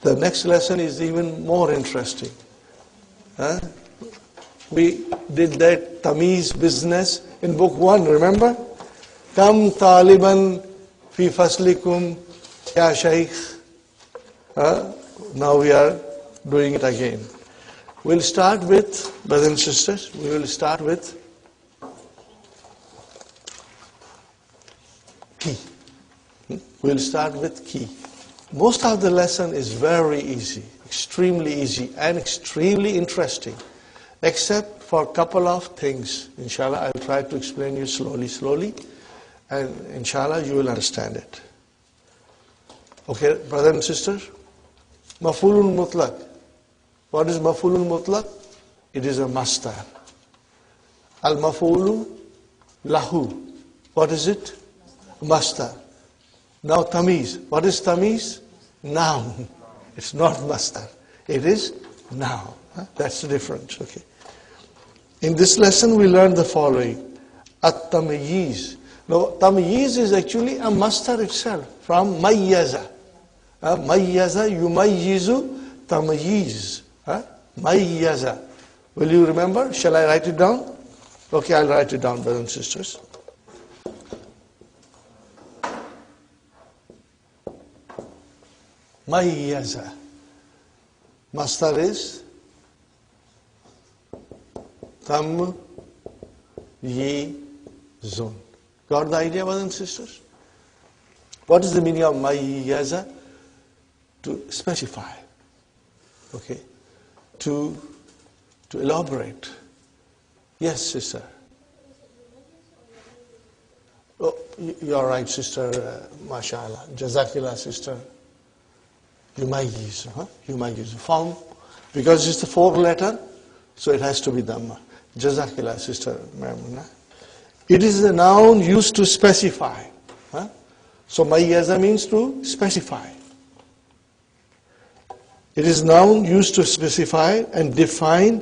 The next lesson is even more interesting. We did that Tamiz business in book 1, remember? Kam taliban fi faslikum ya shaykh. Now we are doing it again. We'll start with, brothers and sisters, we will start with key. We'll start with key. Most of the lesson is very easy, extremely easy and extremely interesting, except for a couple of things. Inshallah, I'll try to explain you slowly, and inshallah you will understand it. Okay, brothers and sisters? Maf'ulun mutlaq. What is maf'ulun mutlaq? It is a masdar. Al-maf'ulu lahu. What is it? Masdar. Now tamiz. What is tamiz? Noun. It's not masdar. It is noun. That's the difference. Okay. In this lesson we learned the following. At-tamyiz. Now tamyiz is actually a masdar itself from mayyaza. Mayyaza yumayyizu tamyiz. Mayyaza. Will you remember? Shall I write it down? Okay, I'll write it down, brothers and sisters. Mayyaza. Masdar is tamyizun. Got the idea, brothers and sisters? What is the meaning of mayyaza? To specify. Okay. To elaborate. Yes, sister. Oh, you are right, sister. MashaAllah. Jazakillah, sister. Yumayyiz. Yumayyiz. Form. Because it's the fourth letter, so it has to be Dhamma. Jazakillah, sister. It is a noun used to specify. So mayyaza means to specify. It is noun used to specify and define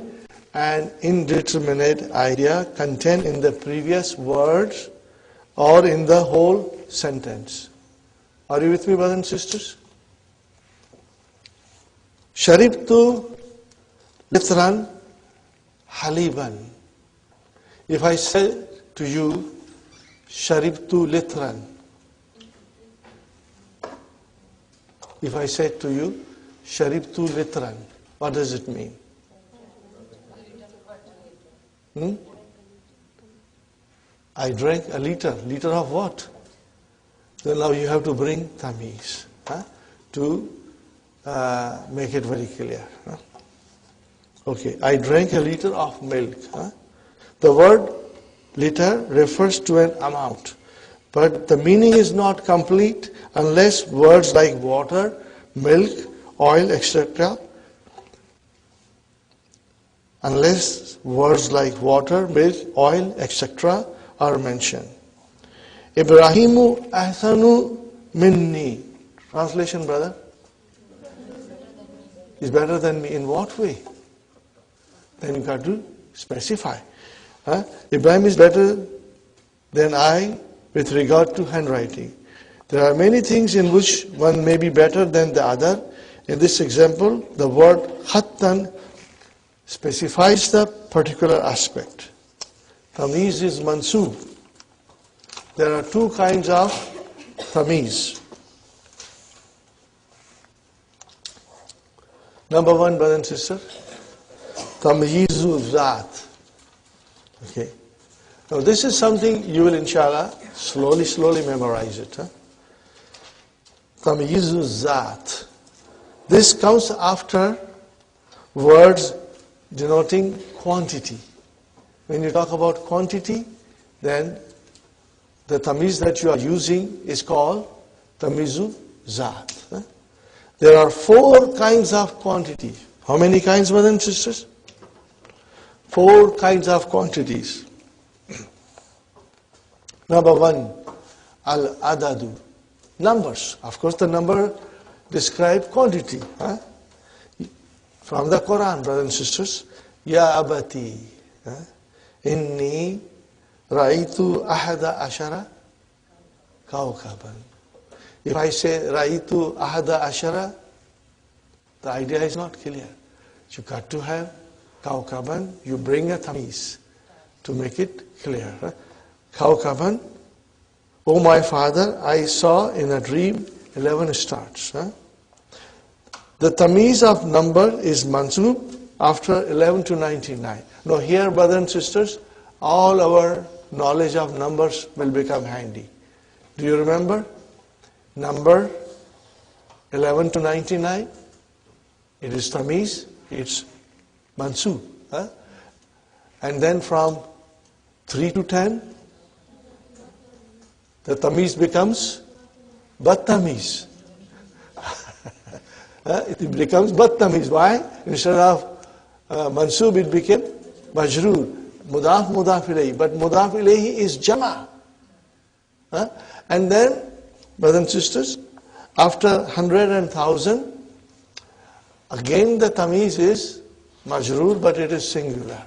an indeterminate idea contained in the previous words or in the whole sentence. Are you with me, brothers and sisters? Sharibtu litran haliban. If I say to you, Sharibtu litran. If I say to you, Sharibtu litran, what does it mean? I drank a liter. Liter of what? Then now you have to bring tamiz to make it very clear. Okay, I drank a liter of milk. The word liter refers to an amount, but the meaning is not complete unless words like water, milk, oil, etc. Unless words like water, milk, oil, etc. are mentioned. Ibrahimu ahsanu minni. Translation, brother? Is better than me in what way? Then you got to specify. Ibrahim is better than I with regard to handwriting. There are many things in which one may be better than the other. In this example, the word khattan specifies the particular aspect. Tamiz is mansub. There are two kinds of tamiz. Number one, brother and sister, tamyizu zat. Okay. Now this is something you will inshallah slowly memorize it. Tamyizu zat. This comes after words denoting quantity. When you talk about quantity, then the tamiz that you are using is called tamizu zat. There are 4 kinds of quantity. How many kinds, brothers and sisters? 4 kinds of quantities. Number 1, al-adadu. Numbers. Of course, the number describe quantity. From the Quran, brothers and sisters. Ya abati. Inni raitu ahada ashara kawkaban. If I say raitu ahada ashara The idea is not clear. You got to have Kaukaban, you bring a tamiz to make it clear. Kaukaban, oh my father, I saw in a dream 11 stars. The tamiz of number is mansub after 11 to 99. Now here, brothers and sisters, all our knowledge of numbers will become handy. Do you remember? Number 11 to 99, it is tamiz, it's mansub. And then from 3 to 10, the tamiz becomes battamiz. It becomes battamiz. Why? Instead of mansub, it became majroor. Mudaf, mudaf ilayhi. But mudaf ilayhi is jama. And then, brothers and sisters, after 100 and 1000, again the tamiz is majroor, but it is singular.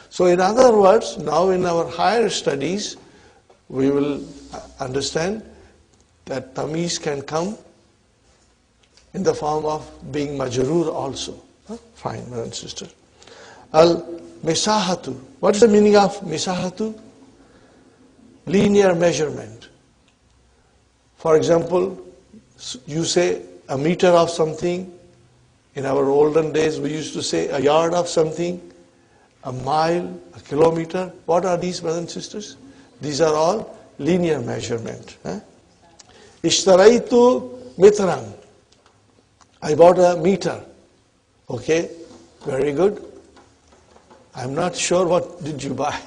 So in other words, now in our higher studies, we will understand that tamiz can come in the form of being majroor also. Fine, brothers and sisters. Al-misahatu. What is the meaning of misahatu? Linear measurement. For example, you say a meter of something. In our olden days, we used to say a yard of something, a mile, a kilometer. What are these, brothers and sisters? These are all linear measurement. Ishtaraitu mitran. I bought a meter. Okay, very good. I'm not sure what did you buy.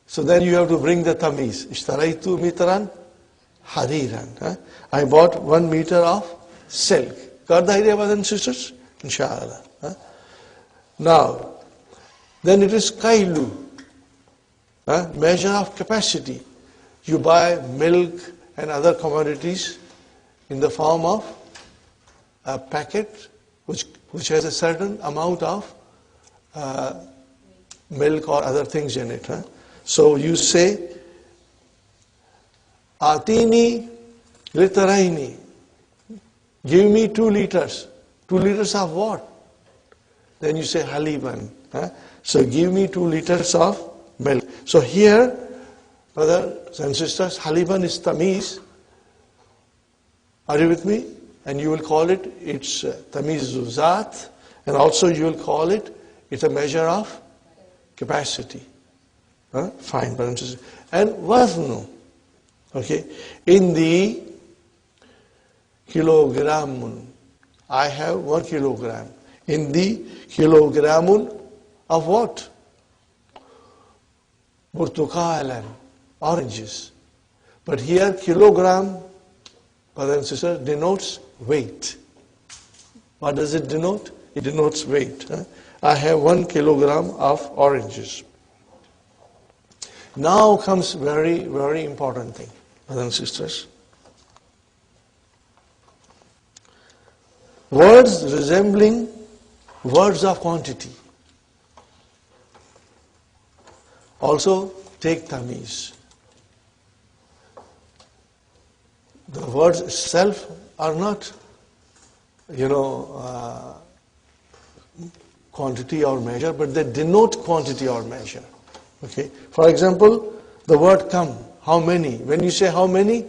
So then you have to bring the tamiz. Ishtaraitu mitran hariran. I bought 1 meter of silk. Got the idea, brothers and sisters? Inshallah. Now, then it is kailu. Measure of capacity. You buy milk and other commodities in the form of a packet which has a certain amount of milk or other things in it. So you say, Atini literaini. Give me 2 liters. 2 liters of what? Then you say haliban. So give me 2 liters of milk. So here, brothers and sisters, haliban is tamiz. Are you with me? And you will call it, it's tamiz zat. And also you will call it, it's a measure of capacity. Fine, brothers and sisters. And waznu. Okay. In the kilogramun, I have 1 kilogram. In the kilogramun of what? Burtukalan, oranges. But here kilogram, brothers and sisters, denotes weight. What does it denote? It denotes weight. I have 1 kilogram of oranges. Now comes very, very important thing, brothers and sisters. Words resembling words of quantity also take tamiz. The words itself are not, quantity or measure, but they denote quantity or measure. Okay. For example, the word come, how many? When you say how many,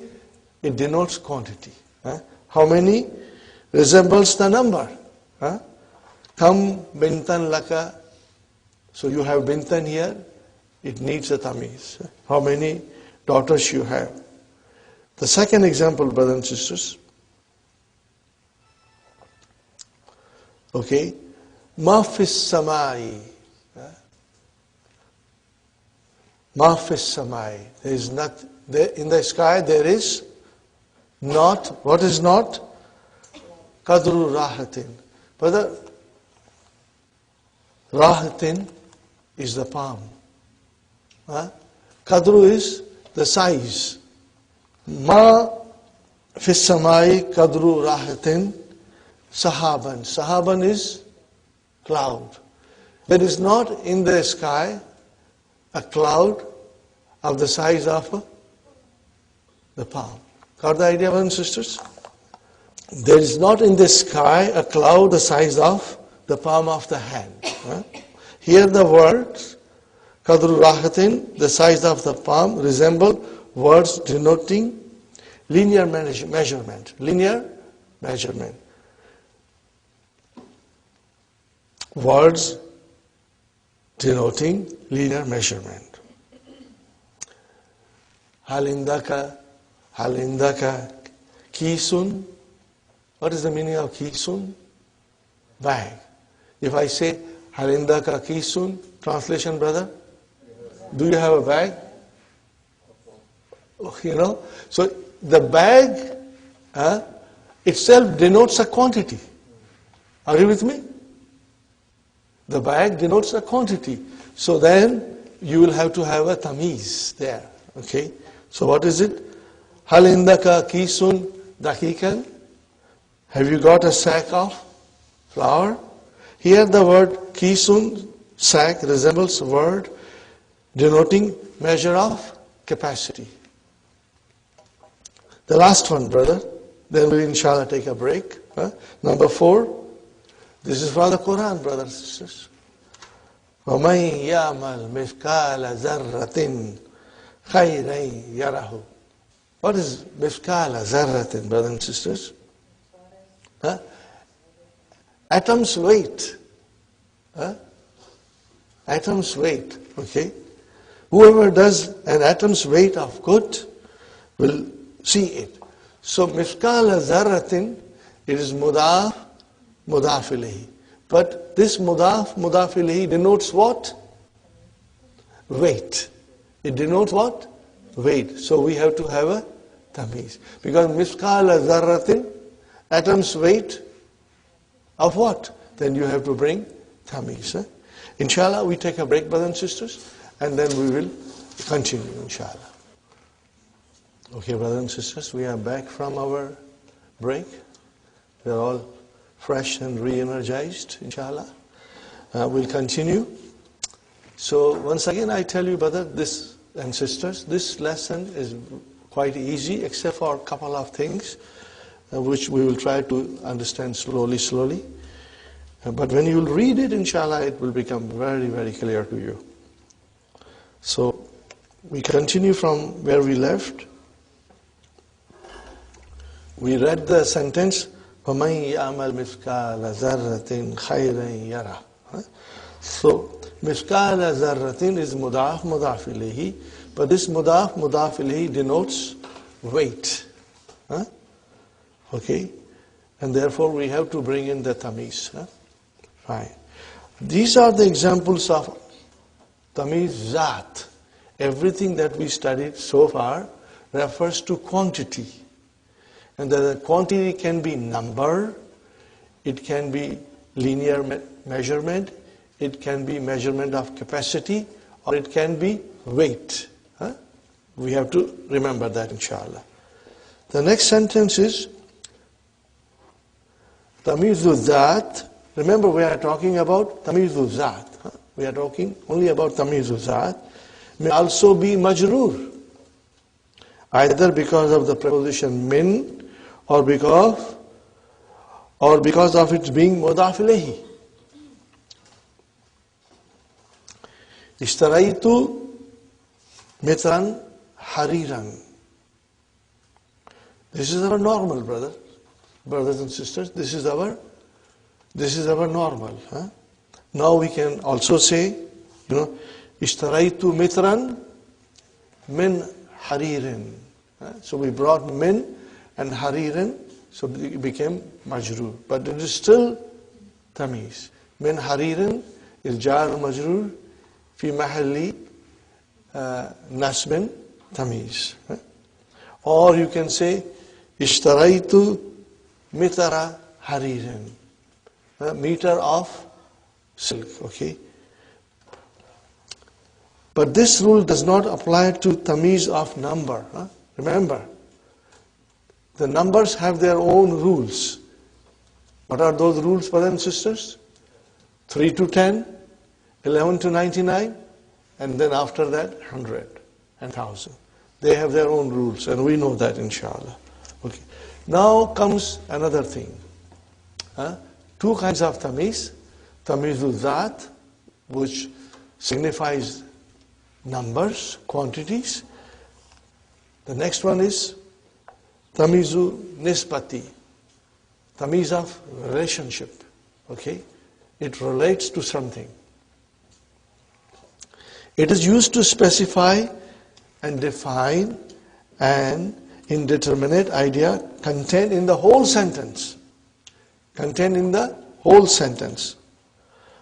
it denotes quantity. How many resembles the number. Kam bintan laka. So you have bintan here, it needs a tamiz. How many daughters you have. The second example, brothers and sisters. Okay. Ma fis samai. Ma fis samai. There is not, there, in the sky there is not, what is not? Kadru rahatin. Brother, rahatin is the palm. Kadru is the size. Ma fis samai kadru rahatin sahaban. Sahaban is cloud. There is not in the sky a cloud of the size of the palm. Got the idea, brothers and sisters? There is not in the sky a cloud the size of the palm of the hand. Here the words Qadru Rahatin, the size of the palm, resemble words denoting linear measurement. Linear measurement. Words denoting linear measurement. Halindaka kisun. What is the meaning of kisun? Bag. If I say halindaka kisun, translation, brother? Do you have a bag? So the bag itself denotes a quantity. Are you with me? The bag denotes a quantity. So then you will have to have a tamiz there. Okay? So what is it? Hal indaka kisun dakikan? Have you got a sack of flour? Here the word kisun, sack, resembles a word denoting measure of capacity. The last one, brother. Then we'll inshallah take a break. Number 4. This is from the Quran, brothers and sisters. وَمَنْ يَعْمَلْ مِثْقَالَ ذَرَّةٍ خَيْرًا يَرَهُ. What is mithqala zarratin, brothers and sisters? Atom's weight. Atom's weight. Okay? Whoever does an atom's weight of good will see it. So mithqala zarratin, it is mudaf ilayhi. But this mudaf ilayhi denotes what? Weight. It denotes what? Weight. So we have to have a tamiz. Because mithqala zarratin, atom's weight of what? Then you have to bring tamiz. Inshallah, we take a break, brothers and sisters, and then we will continue, inshallah. Okay, brothers and sisters, we are back from our break. We are all fresh and re-energized, inshallah. We'll continue. So once again, I tell you, brother, this and sisters, this lesson is quite easy, except for a couple of things, which we will try to understand slowly. But when you will read it, inshallah, it will become very, very clear to you. So we continue from where we left. We read the sentence, وَمَنْ يَعْمَلْ مِثْقَالَ ذَرَّةٍ خَيْرًا يَرَهُ. So, mithqala zarratin is mudaf ilayhi, but this mudaf ilayhi denotes weight. Okay? And therefore we have to bring in the tamiz. Fine. These are the examples of tamiz zat. Everything that we studied so far refers to quantity. And the quantity can be number, it can be linear measurement, it can be measurement of capacity, or it can be weight. We have to remember that, inshallah. The next sentence is Tamizu Zat. Remember, we are talking about Tamizu Zat. We are talking only about Tamizu Zat. May also be majroor, either because of the preposition min, or because of its being mudaf ilayhi. Ishtaraitu mitran hariran. This is our normal, brothers and sisters. This is our normal. Now we can also say, Ishtaraitu mitran min haririn. So we brought min and haririn, so it became majroor. But it is still tamiz. Min haririn is jar majroor fi mahalli nasbin tamiz. Or you can say ishtaraitu mitara haririn, meter of silk. Okay. But this rule does not apply to tamiz of number. Remember, the numbers have their own rules. What are those rules, brothers and sisters? 3 to 10, 11 to 99, and then after that, 100 and 1000. They have their own rules, and we know that, inshallah. Okay. Now comes another thing. Two kinds of tamiz. Tamizul Zat, which signifies numbers, quantities. The next one is Tamizu Nispati, tamiz of relationship. Okay? It relates to something. It is used to specify and define an indeterminate idea contained in the whole sentence. Contained in the whole sentence.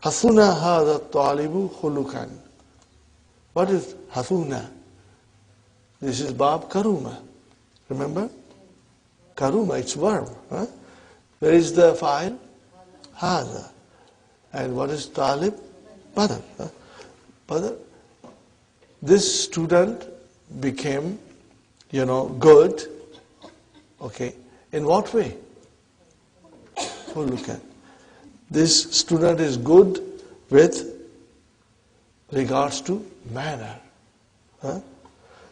Hasuna hadha talibu khulukan. What is hasuna? This is Bab Karuma. Remember? Karuma, it's verb. Where is the file? Hadha. And what is talib? Badal. Badal. This student became, good. Okay. In what way? Khulukan. This student is good with regards to manner.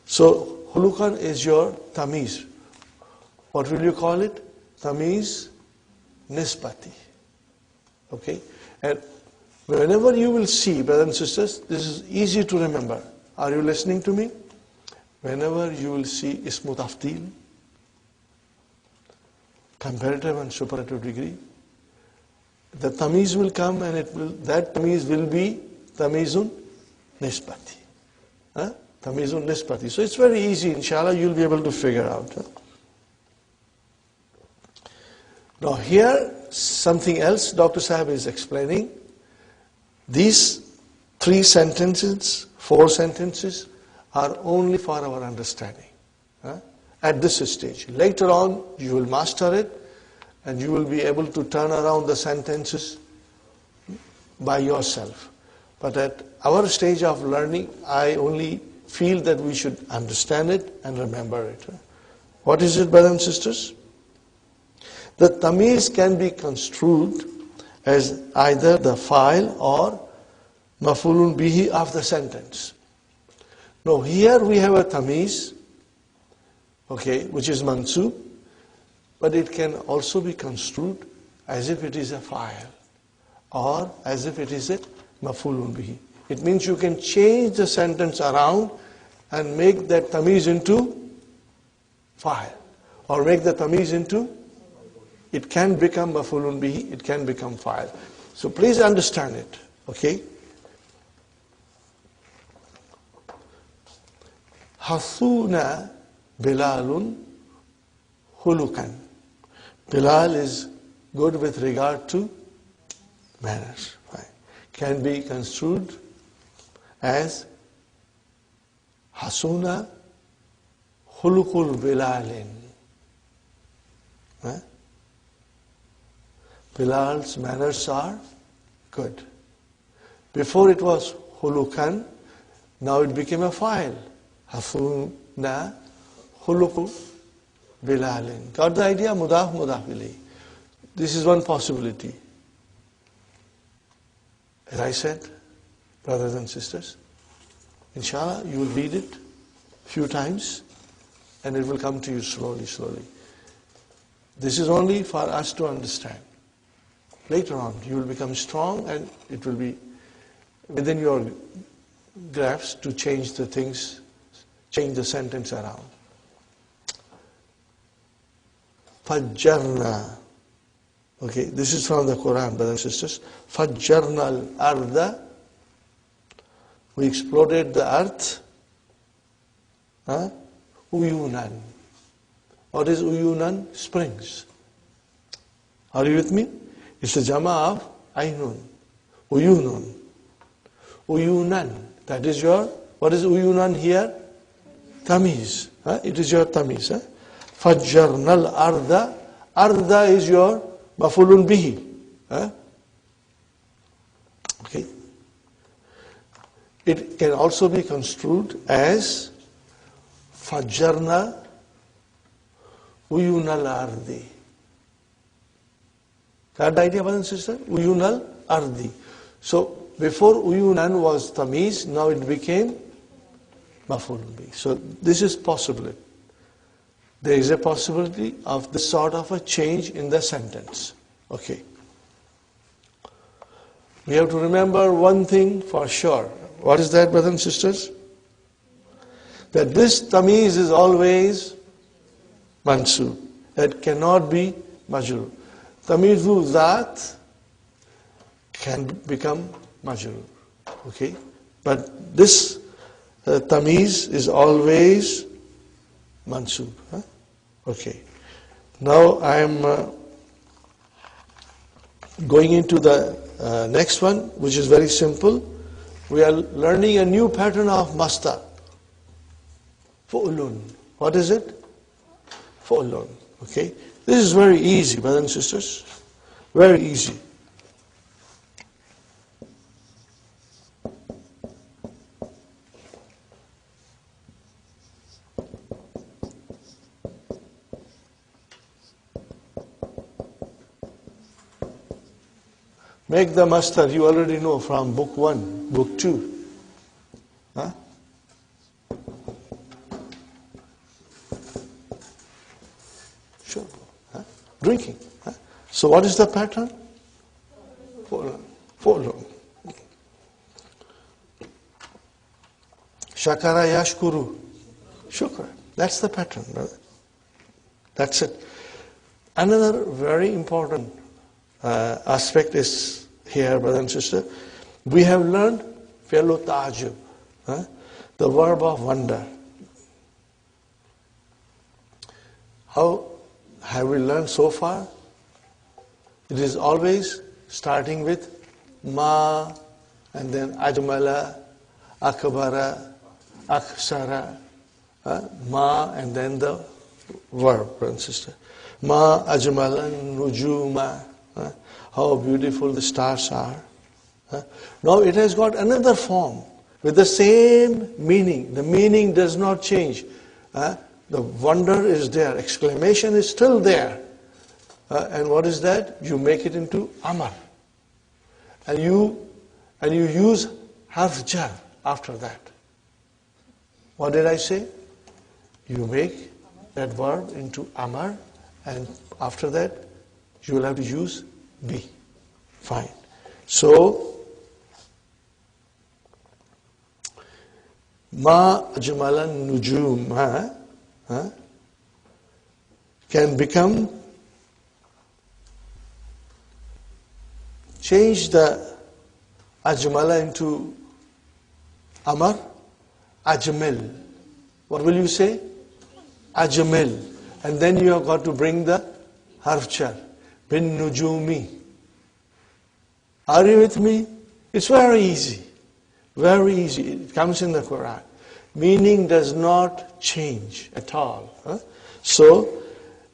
So, khulukan is your tamiz. What will you call it? Tamiz Nispati. Okay? And whenever you will see, brothers and sisters, this is easy to remember. Are you listening to me? Whenever you will see Ismu Tafdeel, comparative and superlative degree, the tamiz will come and that tamiz will be tamizun nispati. Tamizun nispati. So it's very easy, inshallah, you'll be able to figure out. Now here, something else Dr. Sahib is explaining. These 3 sentences, 4 sentences are only for our understanding. At this stage. Later on, you will master it and you will be able to turn around the sentences by yourself. But at our stage of learning, I only feel that we should understand it and remember it. What is it, brothers and sisters? The tamiz can be construed as either the file or mafulun bihi of the sentence. Now here we have a tamiz, okay, which is mansub, but it can also be construed as if it is a file or as if it is a mafulun bihi. It means you can change the sentence around and make that tamiz into file, or make the tamiz into, it can become mafulun bihi, it can become file. So please understand it, okay? Hasuna Bilalun Hulukan. Bilal is good with regard to manners. Right? Can be construed as Hasuna Hulukul Bilalin. Right? Bilal's manners are good. Before it was Hulukan, now it became a file. Hasuna Hulukul Bilalin. Got the idea? Mudaf ilayhi. This is one possibility. As I said, brothers and sisters, inshallah, you will read it few times and it will come to you slowly, slowly. This is only for us to understand. Later on, you will become strong and it will be within your grasp to change the things, change the sentence around. Fajjarna. Okay, this is from the Quran, brothers and sisters. Fajjarna al-arda. We exploded the earth. Uyunan. What is uyunan? Springs. Are you with me? It's a jama of aynun. Uyunun. Uyunan. That is your, what is uyunan here? Tamiz. It is your tamiz. Fajjarnal arda. Arda is your mafulun bihi. Okay. It can also be construed as Fajjarna Uyunal ardi. Got the idea, brothers and sisters? Uyunal ardi. So before uyunan was tamiz, now it became mafulun bihi. So this is possible. there is a possibility of this sort of a change in the sentence. Okay. We have to remember one thing for sure. What is that, brothers and sisters? That this tamiz is always mansub. It cannot be majrur. Tamizu zat can become majrur. Okay? But this tamiz is always mansub. Huh? Okay. Now I am going into the next one, which is very simple. We are learning a new pattern of masdar. Fu'lun. What is it? Fu'lun. Okay? This is very easy, brothers and sisters. Very easy. Make the masdar, you already know from book 1, book 2. Huh? Sure. Huh? Drinking. Huh? So what is the pattern? Follow. Shakara yashkuru. Shukra. That's the pattern, brother. That's it. Another very important aspect is here, brother and sister. We have learned fi'lu ta'jub, the verb of wonder. How have we learned so far? It is always starting with ma, and then ajmala, akbara, aksara, ma, and then the verb, brother and sister. Ma ajmalan nujuma. How beautiful the stars are. Now it has got another form with the same meaning. The meaning does not change. The wonder is there. Exclamation is still there. And what is that? You make it into amar. And you use harf jar after that. What did I say? You make that verb into amar, and after that you will have to use be. Fine. So, ma ajmalan nujum can become, change the ajmala into amar, ajmil. What will you say? Ajmil. And then you have got to bring the harf jar. Bin nujumi. Are you with me? It's very easy. Very easy. It comes in the Quran. Meaning does not change at all. So,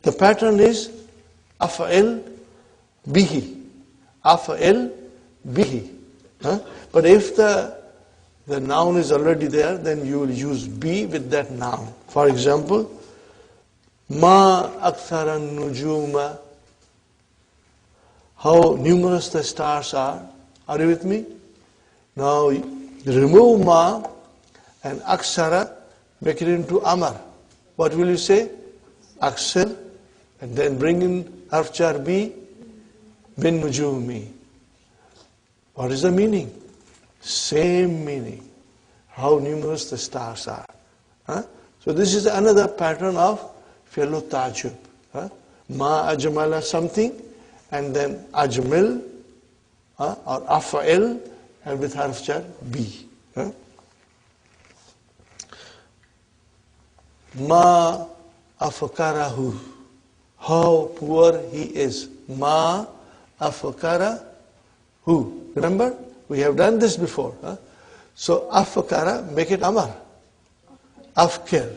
the pattern is afa'il bihi. Afa'il bihi. But if the noun is already there, then you will use be with that noun. For example, ma akthara nujuma. How numerous the stars are. Are you with me? Now, remove ma and aksara, make it into amar. What will you say? Aksar, and then bring in harf jar bi, bin nujumi. What is the meaning? Same meaning. How numerous the stars are. So this is another pattern of fi'lu ta'jub. Ma ajmala something, and then ajmil or afa'il, and with harf jar bi. Ma afakarahu. How poor he is. Ma afakarahu. Remember? We have done this before. So afakara, make it amar. Afkir.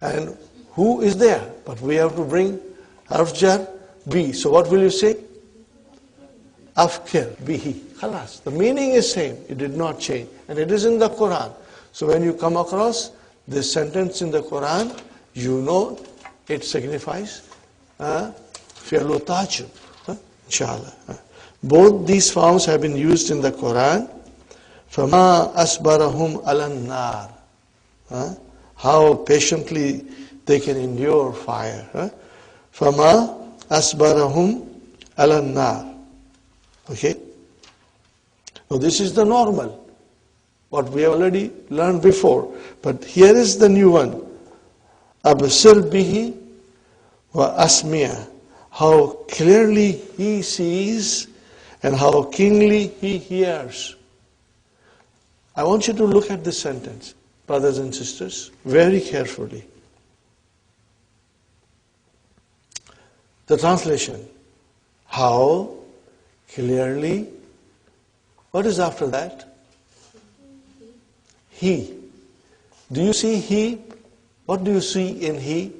And who is there? But we have to bring harf jar bi. So what will you say? Afkir bihi. Khalas. The meaning is same. It did not change. And it is in the Quran. So when you come across this sentence in the Quran, you know it signifies fi'lu ta'jub. Inshallah. Both these forms have been used in the Quran. فَمَا أَصْبَرَهُمْ عَلَى النَّارِ. How patiently they can endure fire. فَمَا أَسْبَرَهُمْ عَلَى النَّارِ. Okay? Now this is the normal, what we have already learned before. But here is the new one. أَبْصِرْ بِهِ وَأَسْمِعَ. How clearly he sees and how keenly he hears. I want you to look at this sentence, brothers and sisters, very carefully. The translation. How clearly. What is after that? He. Do you see he? What do you see in he?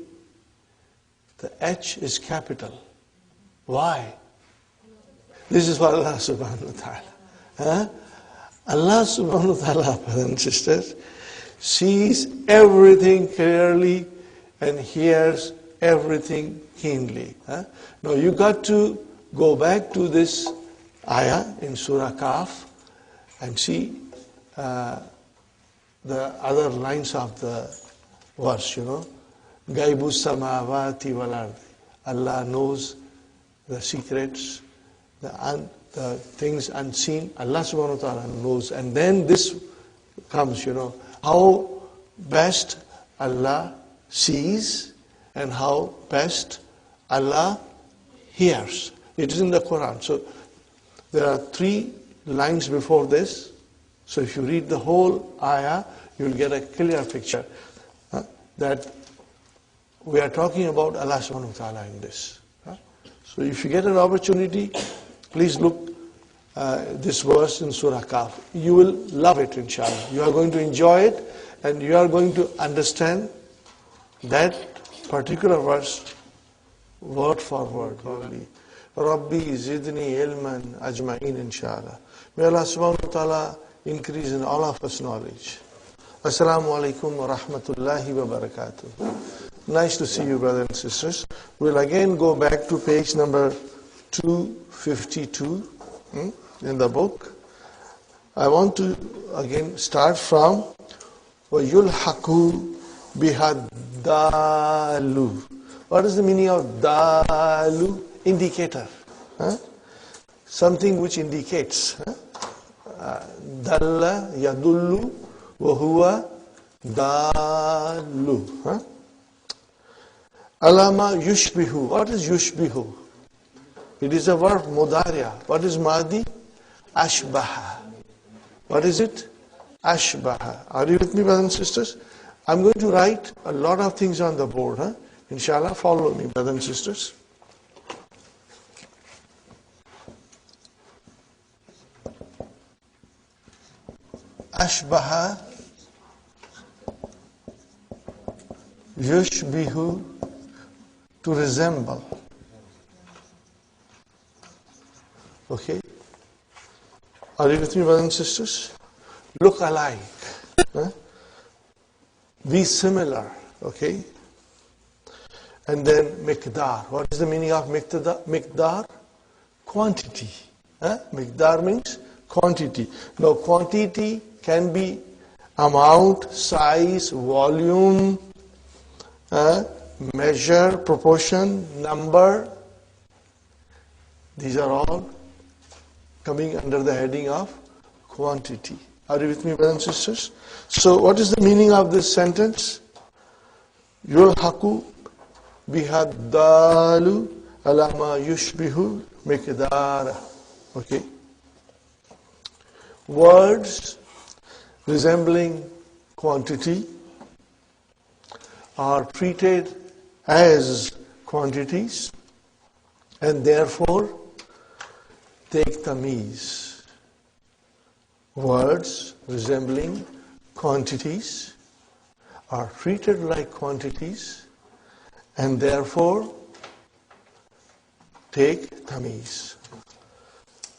The H is capital. Why? This is for Allah subhanahu wa ta'ala. Allah subhanahu wa ta'ala, brothers and sisters, sees everything clearly and hears everything keenly. Now you got to go back to this ayah in Surah Kaf and see the other lines of the verse, Gaibu samawati wal ardi. Allah knows the secrets, the things unseen. Allah subhanahu wa ta'ala knows. And then this comes, how best Allah sees and how best Allah hears. It is in the Quran. So there are 3 lines before this. So if you read the whole ayah, you will get a clear picture that we are talking about Allah subhanahu wa ta'ala in this. So if you get an opportunity, please look this verse in Surah Kaf. You will love it, inshallah. You are going to enjoy it and you are going to understand that particular verse word for word. Rabbi zidni ilman ajma'in, inshallah. May Allah subhanahu wa ta'ala increase in all of us knowledge. Assalamu alaikum wa rahmatullahi wa barakatuh. Nice to see you, brothers and sisters. We'll again go back to page number 252 in the book. I want to again start from وَيُلْحَقُ بِهَا dalu. What is the meaning of dalu? Indicator. Something which indicates. Dalla yadullu wa huwa dalu. Alama yushbihu. What is yushbihu? It is a verb mudariya. What is madi? Ashbaha. What is it? Ashbaha. Are you with me, brothers and sisters? I'm going to write a lot of things on the board. Inshallah, follow me, brothers and sisters. Ashbaha, yushbihu, to resemble. Okay? Are you with me, brothers and sisters? Look alike. Be similar. Okay? And then miqdar. What is the meaning of miqdar? Quantity. Miqdar means quantity. Now quantity can be amount, size, volume, measure, proportion, number. These are all coming under the heading of quantity. Are you with me, brothers and sisters? So what is the meaning of this sentence? Yulhaqu biha dalu ala ma yushbihu miqdara. Okay. Words resembling quantity are treated as quantities and therefore take tamiz. Words resembling quantities are treated like quantities and therefore take tamiz.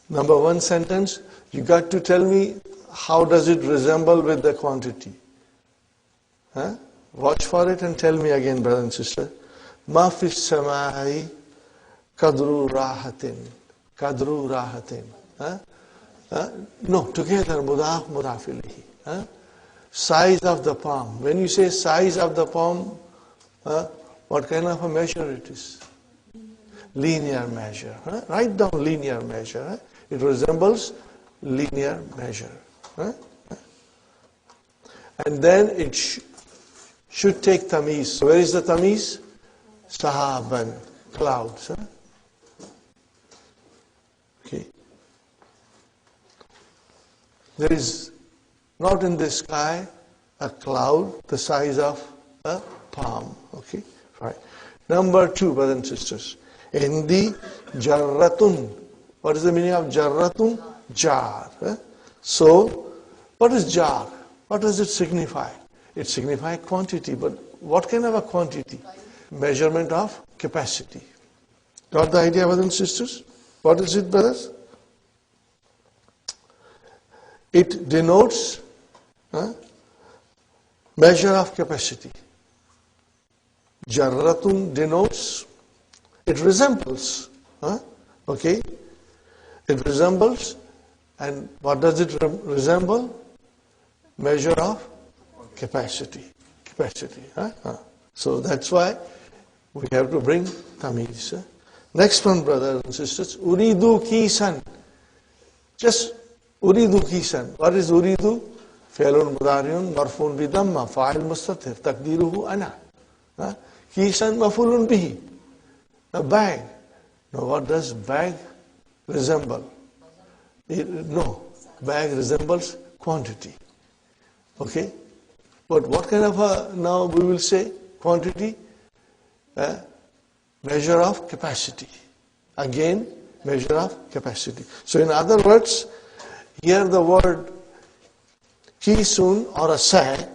Number 1 sentence, you got to tell me how does it resemble with the quantity. Watch for it and tell me again, brother and sister. Ma fis samai kadru rahatin. Kadru rahatin. No, together, mudaf mudaf ilayhi. Size of the palm. When you say size of the palm, What kind of a measure it is? Linear measure. Write down linear measure. It resembles linear measure. And then it should take tamiz. So where is the tamiz? Sahaban, clouds. Okay. There is not in the sky a cloud the size of a palm. Okay, right. Number 2, brothers and sisters. Indi jarratun. What is the meaning of jarratun? Jar. So, what is jar? What does it signify? It signifies quantity, but what kind of a quantity? Measurement of capacity. Got the idea, brothers and sisters? What is it, brothers? It denotes measure of capacity. Jarratun denotes, it resembles. Okay? It resembles, and what does it resemble? Measure of capacity. Capacity. So that's why we have to bring tamiz. Next one, brothers and sisters. Uridu kisan. Just uridu kisan. What is uridu? Fi'lun mudari'un marfu'un bi damma fa'il mustatir taqdiruhu ana. Kisan maf'ulun bihi. A bag. Now what does bag resemble? No. Bag resembles quantity. Okay? But what kind of a, now we will say, quantity? Measure of capacity. Again, measure of capacity. So in other words, here the word kisun or a sack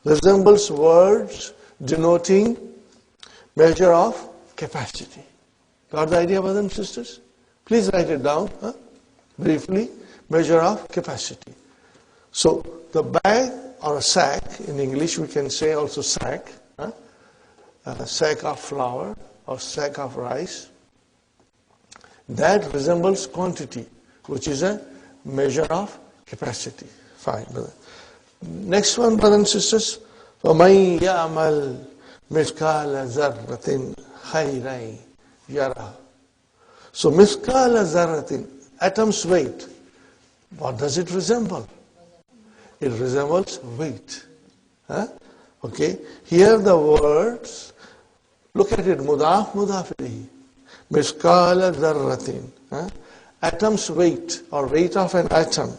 resembles words denoting measure of capacity. Got the idea, brothers and sisters? Please write it down briefly. Measure of capacity. So the bag or a sack, in English we can say also sack, a sack of flour or sack of rice, that resembles quantity, which is a measure of capacity. Fine, brother. Next one, brothers and sisters. وَمَنْ يَعْمَلْ مِثْقَالَ ذَرَّةٍ خَيْرًا يَرَهُ. So مِثْقَالَ ذَرَّةٍ, atom's weight. What does it resemble? It resembles weight. Okay. Here the words, look at it, mudaf, mudaf ilayhi. Mithqala dharratin. Atom's weight or weight of an atom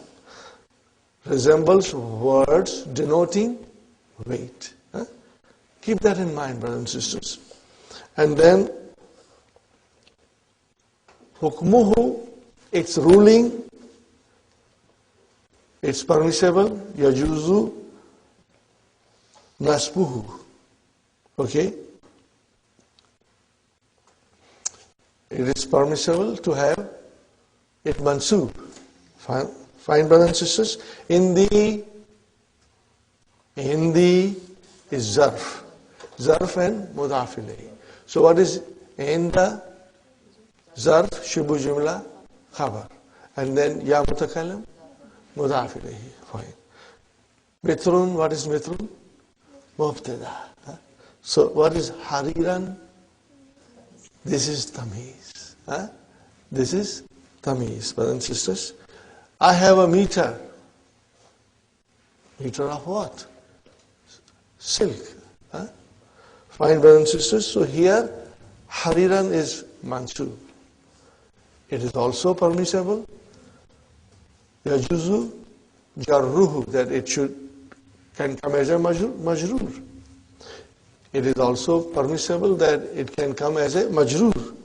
resembles words denoting weight. Keep that in mind, brothers and sisters. And then hukmuhu, its ruling, it's permissible, yajuzu nasbuhu. Okay? It is permissible to have it mansub. Fine, brothers and sisters. Indi is zarf. Zarf and mudaf ilayhi. So what is inda? Zarf, shibu jumla, khabar. And then ya mutakallim, mudaf ilayhi. Fine. Mitrun, what is mitrun? Mubtada. So what is hariran? This is tamiz. This is tamiz, brothers and sisters. I have a meter. Meter of what? Silk. Fine, brothers and sisters. So here, hariran is mansub. It is also permissible. Yajuzu jarruhu, that it can come as a majrur. It is also permissible that it can come as a majrur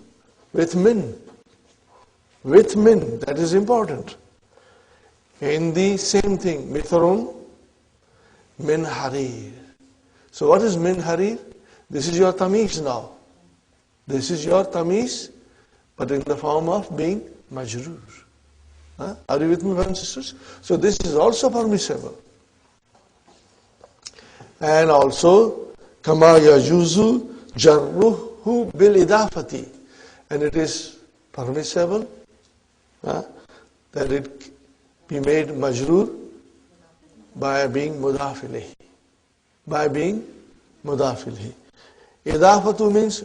with min. With min, that is important. In the same thing, mithrun min harir. So what is min harir? This is your tamiz now. This is your tamiz, but in the form of being majrur. Are you with me, brothers and sisters? So this is also permissible. And also, kama yajuzu jarruhu bil idafati. And it is permissible that it be made majrur by being mudaf ilayhi. By being mudaf ilayhi. Idafatu means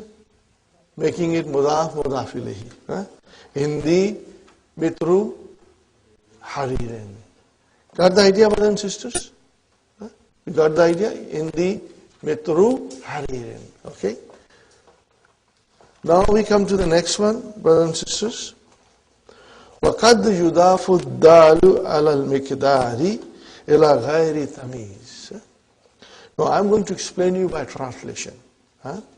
making it mudaf ilayhi. Hindi mitru haririn. Got the idea, brothers and sisters? You got the idea? Hindi mitru haririn. Okay? Now we come to the next one, brothers and sisters. وَقَدْ يُضَافُ الدَّالُ عَلَى الْمِقْدَارِ إِلَى غَيْرِ تَمِيزٍ. Now I'm going to explain you by translation. But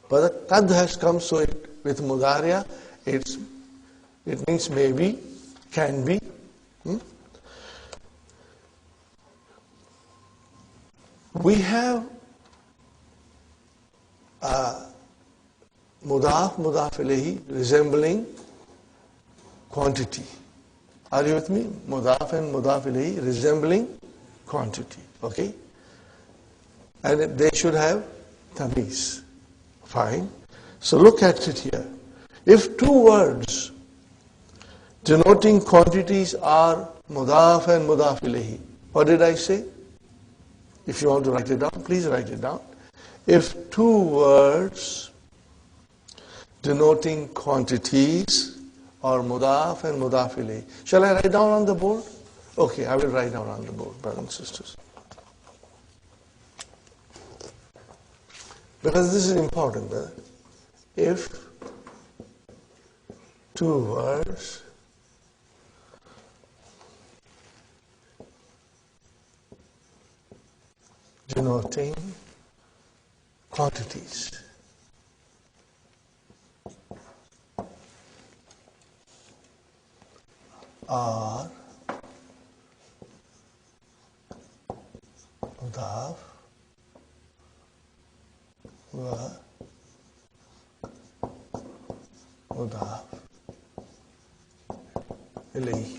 the qad has come, so with mudariya, it means maybe, can be. We have mudaf ilayhi resembling quantity. Are you with me? Mudaf and mudaf ilayhi resembling quantity. Okay? And they should have tamiz. Fine. So look at it here. If two words denoting quantities are mudaf and mudaf ilayhi, what did I say? If you want to write it down, please write it down. If two words denoting quantities are mudaf and mudaf ilayhi. Shall I write down on the board? Okay, I will write down on the board, brothers and sisters. Because this is important. If two words denoting quantities are mudaf wa mudaf ilayhi,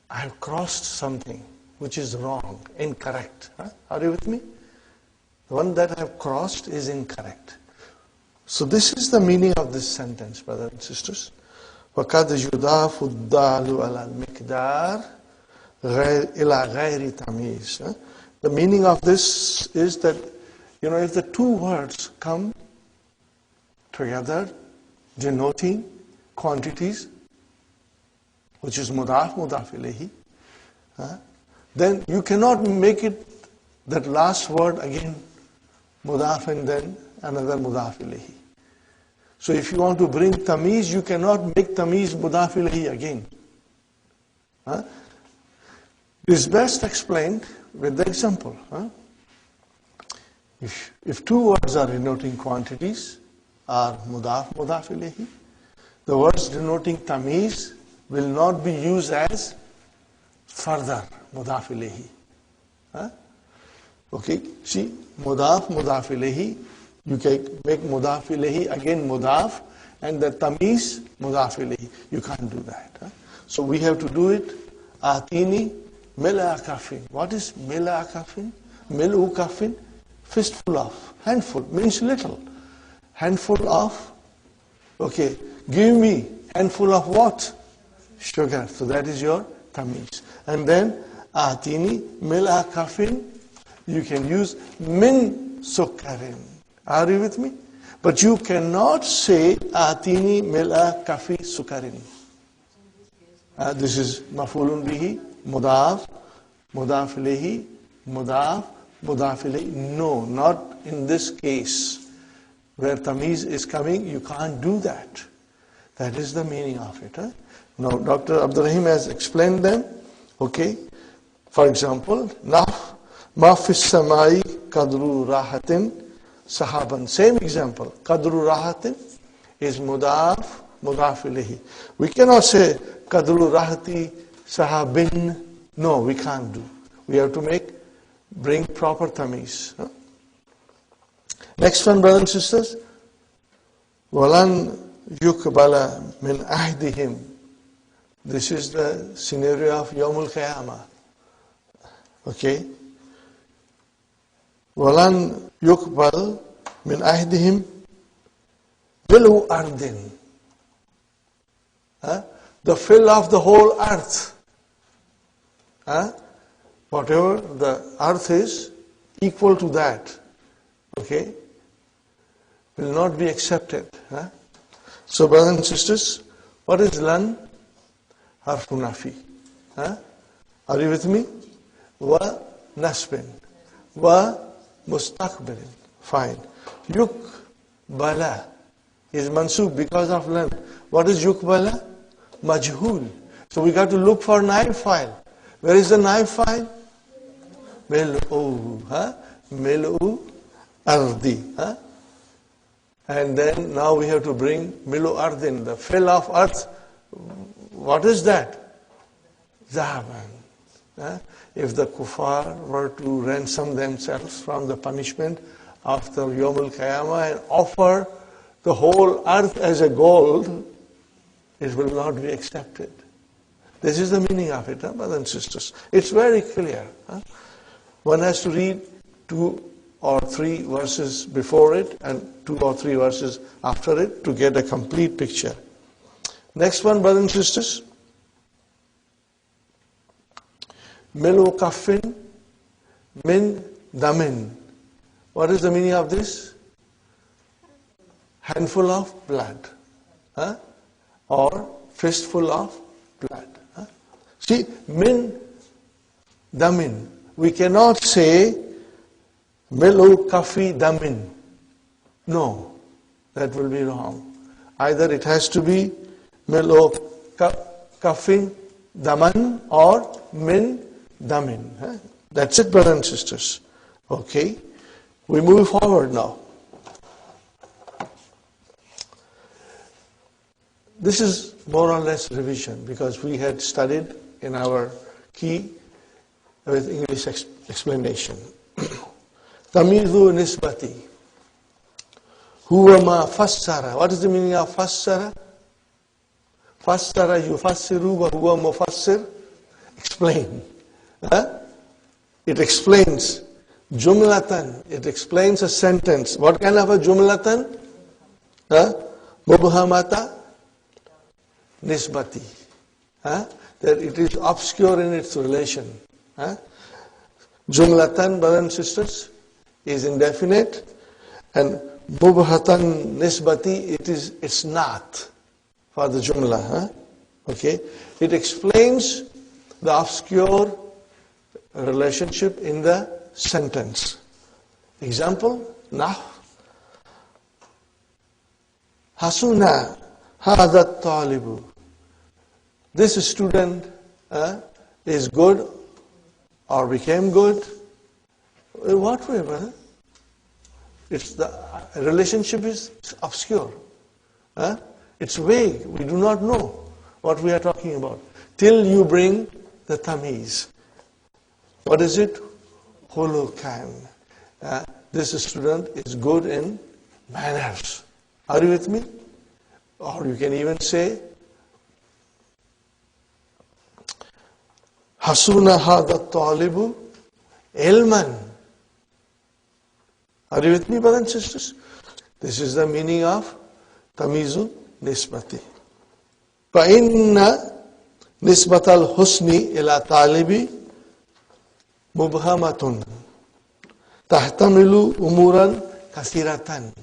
I have crossed something which is wrong, incorrect. Huh? Are you with me? The one that I have crossed is incorrect. So this is the meaning of this sentence, brothers and sisters. وَقَدْ يُضَافُ الدَّالُ عَلَى الْمِقْدَارِ إِلَى غَيْرِ تَمْيِيزٍ. The meaning of this is that, if the two words come together denoting quantities, which is mudaf ilayhi, then you cannot make it that last word again mudaf and then another mudaf ilayhi. So if you want to bring tamiz, you cannot make tamiz mudaf ilayhi again. This is best explained with the example. If two words are denoting quantities, are mudaf ilayhi, the words denoting tamiz will not be used as further mudaf ilayhi. Okay, see, mudaf ilayhi, you can make mudaf ilayhi again mudaf, and the tamiz mudaf ilayhi. You can't do that. So we have to do it. Atini mila kafin. What is mila kafin? Milu kafin, fistful of, handful, means little. Handful of, okay, give me handful of what? Sugar. So that is your tamiz. And then atini mila kafin, you can use min sukkarin. Are you with me? But you cannot say atini mila kafi sukkarin. This is mafulun bihi, mudaf ilayhi, mudaf ilayhi. No, not in this case. Where tamiz is coming, you can't do that. That is the meaning of it. Now, Dr. Abdurrahim has explained them. Okay. For example, ma fis samai kadru rahatin sahaban. Same example. Kadru rahatin is mudaf ilayhi. We cannot say kadru rahati sahabin. No, we can't do. We have to bring proper tamiz. Next one, brothers and sisters. Walan yukbala min ahdihim. This is the scenario of Yawmul Qiyamah. Okay. Walan yukbal min ahdihim bilu ardin. The fill of the whole earth. Whatever the earth is, equal to that. Okay. Will not be accepted. So, brothers and sisters, what is lan? Harfu nafi. Are you with me? Wa nasbin. Wa mustaqbilin. Fine. Yuk bala is mansub because of lan. What is yuk bala? Majhul. So we got to look for naib file. Where is the naib file? Mil'u. Mil'u ardi. And then now we have to bring milu ardin, the fill of earth. What is that? Zahaban. If the kuffar were to ransom themselves from the punishment of the Yawmul Qiyamah and offer the whole earth as a gold, it will not be accepted. This is the meaning of it, brothers and sisters. It's very clear. One has to read 2 or 3 verses before it and 2 or 3 verses after it to get a complete picture. Next one, brothers and sisters. Milu kafin min damin. What is the meaning of this? Handful of blood. Or fistful of blood. See, min damin. We cannot say milu kafi damin. No, that will be wrong. Either it has to be milu kafin daman or min damin. That's it, brothers and sisters. Okay, we move forward now. This is more or less revision because we had studied in our key with English explanation. Tamizu nisbati. Huwa ma fassara. What is the meaning of fassara? Fassara yufassiru wa huwa mufassir. explain. Huh? It explains. Jumlatan, it explains a sentence. What kind of a jumlatan? Huh? Mubhamata nisbati. Huh? That it is obscure in its relation. Huh? Jumlatan, brothers and sisters, is indefinite, and mubhatan nisbati, it's not for the jumla. Huh? Okay? It explains the obscure relationship in the sentence. Example, nah. Hasuna hadha talibu. This student is good or became good. In what way, brother? It's the relationship is obscure. It's vague. We do not know what we are talking about till you bring the tamiz. What is it? Hulukan. This student is good in manners. Are you with me? Or you can even say, Hasuna hadha talibu ilman. Are you with me, brothers and sisters? This is the meaning of tamizu nisbati. فَإِنَّ نِسْبَةَ الْحُسْنِ إِلَى طَالِبِ مُبْهَمَةٌ تَحْتَمِلُ أُمُورًا كَثِيرَةً.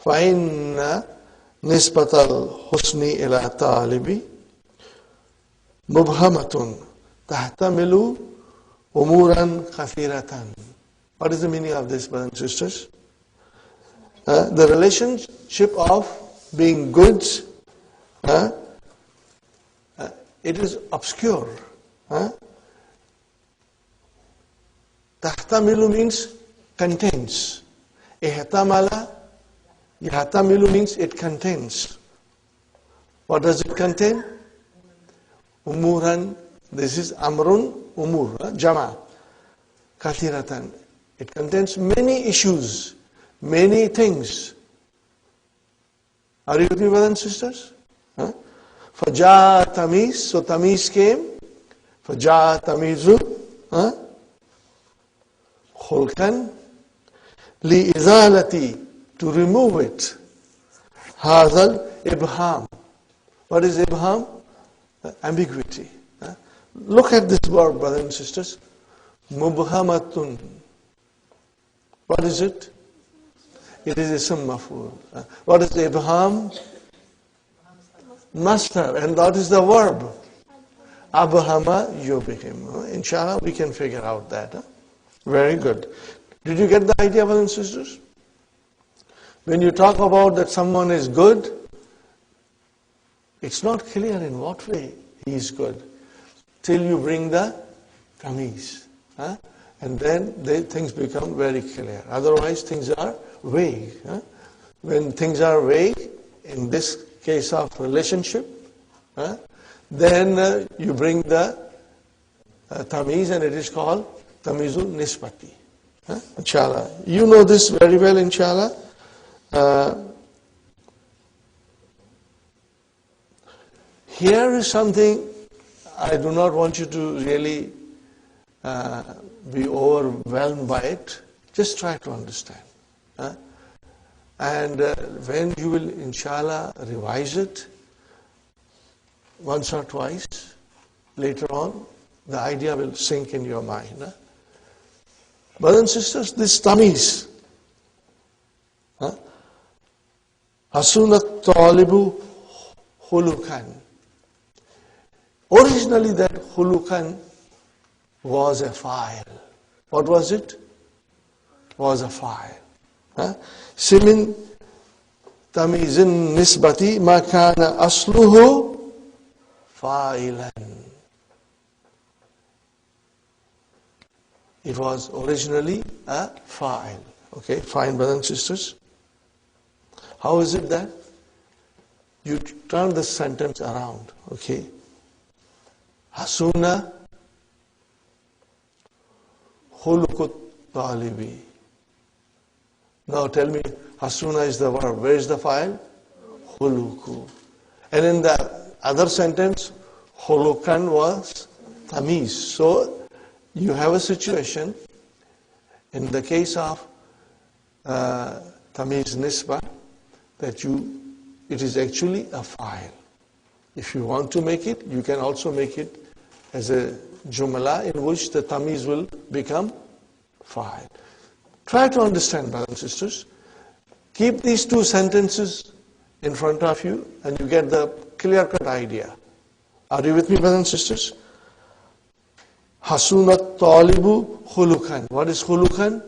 فَإِنَّ نِسْبَةَ الْحُسْنِ إِلَى طَالِبِ مُبْهَمَةٌ تَحْتَمِلُ أُمُورًا كَثِيرَةً. What is the meaning of this, brothers and sisters? The relationship of being good, it is obscure. Tahtamilu means contains. Ihtamala, yahtamilu means it contains. What does it contain? Umuran, this is amrun, umur, jama. Kathiratan. It contains many issues, many things. Are you with me, brothers and sisters? Faja tamiz, so tamiz came. Faja tamizu, khulkan, li izalati, to remove it. Hazal ibham. What is ibham? Ambiguity. Look at this word, brothers and sisters. Mubhamatun. What is it? It is ism maf'ul. What is the ibham? Master. And that is the verb. Abhama yubhim. Inshallah, we can figure out that. Very good. Did you get the idea, brothers and sisters? When you talk about that someone is good, it's not clear in what way he is good till you bring the tamiz. And then things become very clear. Otherwise, things are vague. When things are vague, in this case of relationship, then you bring the tamiz, and it is called tamizul nisbati. Inshallah. You know this very well, inshallah. Here is something I do not want you to really be overwhelmed by it. Just try to understand. And when you will, inshallah, revise it once or twice, later on, the idea will sink in your mind. Brothers and sisters, this tamiz, hasunat talibu hulukan. Originally that hulukan was a file. What was it? Was a file. Simin tamizin nisbati ma kana asluhu fa'ilan. It was originally a file. Okay, fine, brothers and sisters. How is it that? You turn the sentence around. Okay. Hasuna hulukut talibi. Now tell me, hasuna is the verb. Where is the file? Huluku. And in the other sentence, Hulukan was tamiz. So you have a situation in the case of tamiz nisba that it is actually a file. If you want to make it, you can also make it as a jumla in which the tamiz will become file. Try to understand, brothers and sisters. Keep these two sentences in front of you and you get the clear-cut idea. Are you with me, brothers and sisters? Hasunat talibu khulukan. What is khulukan?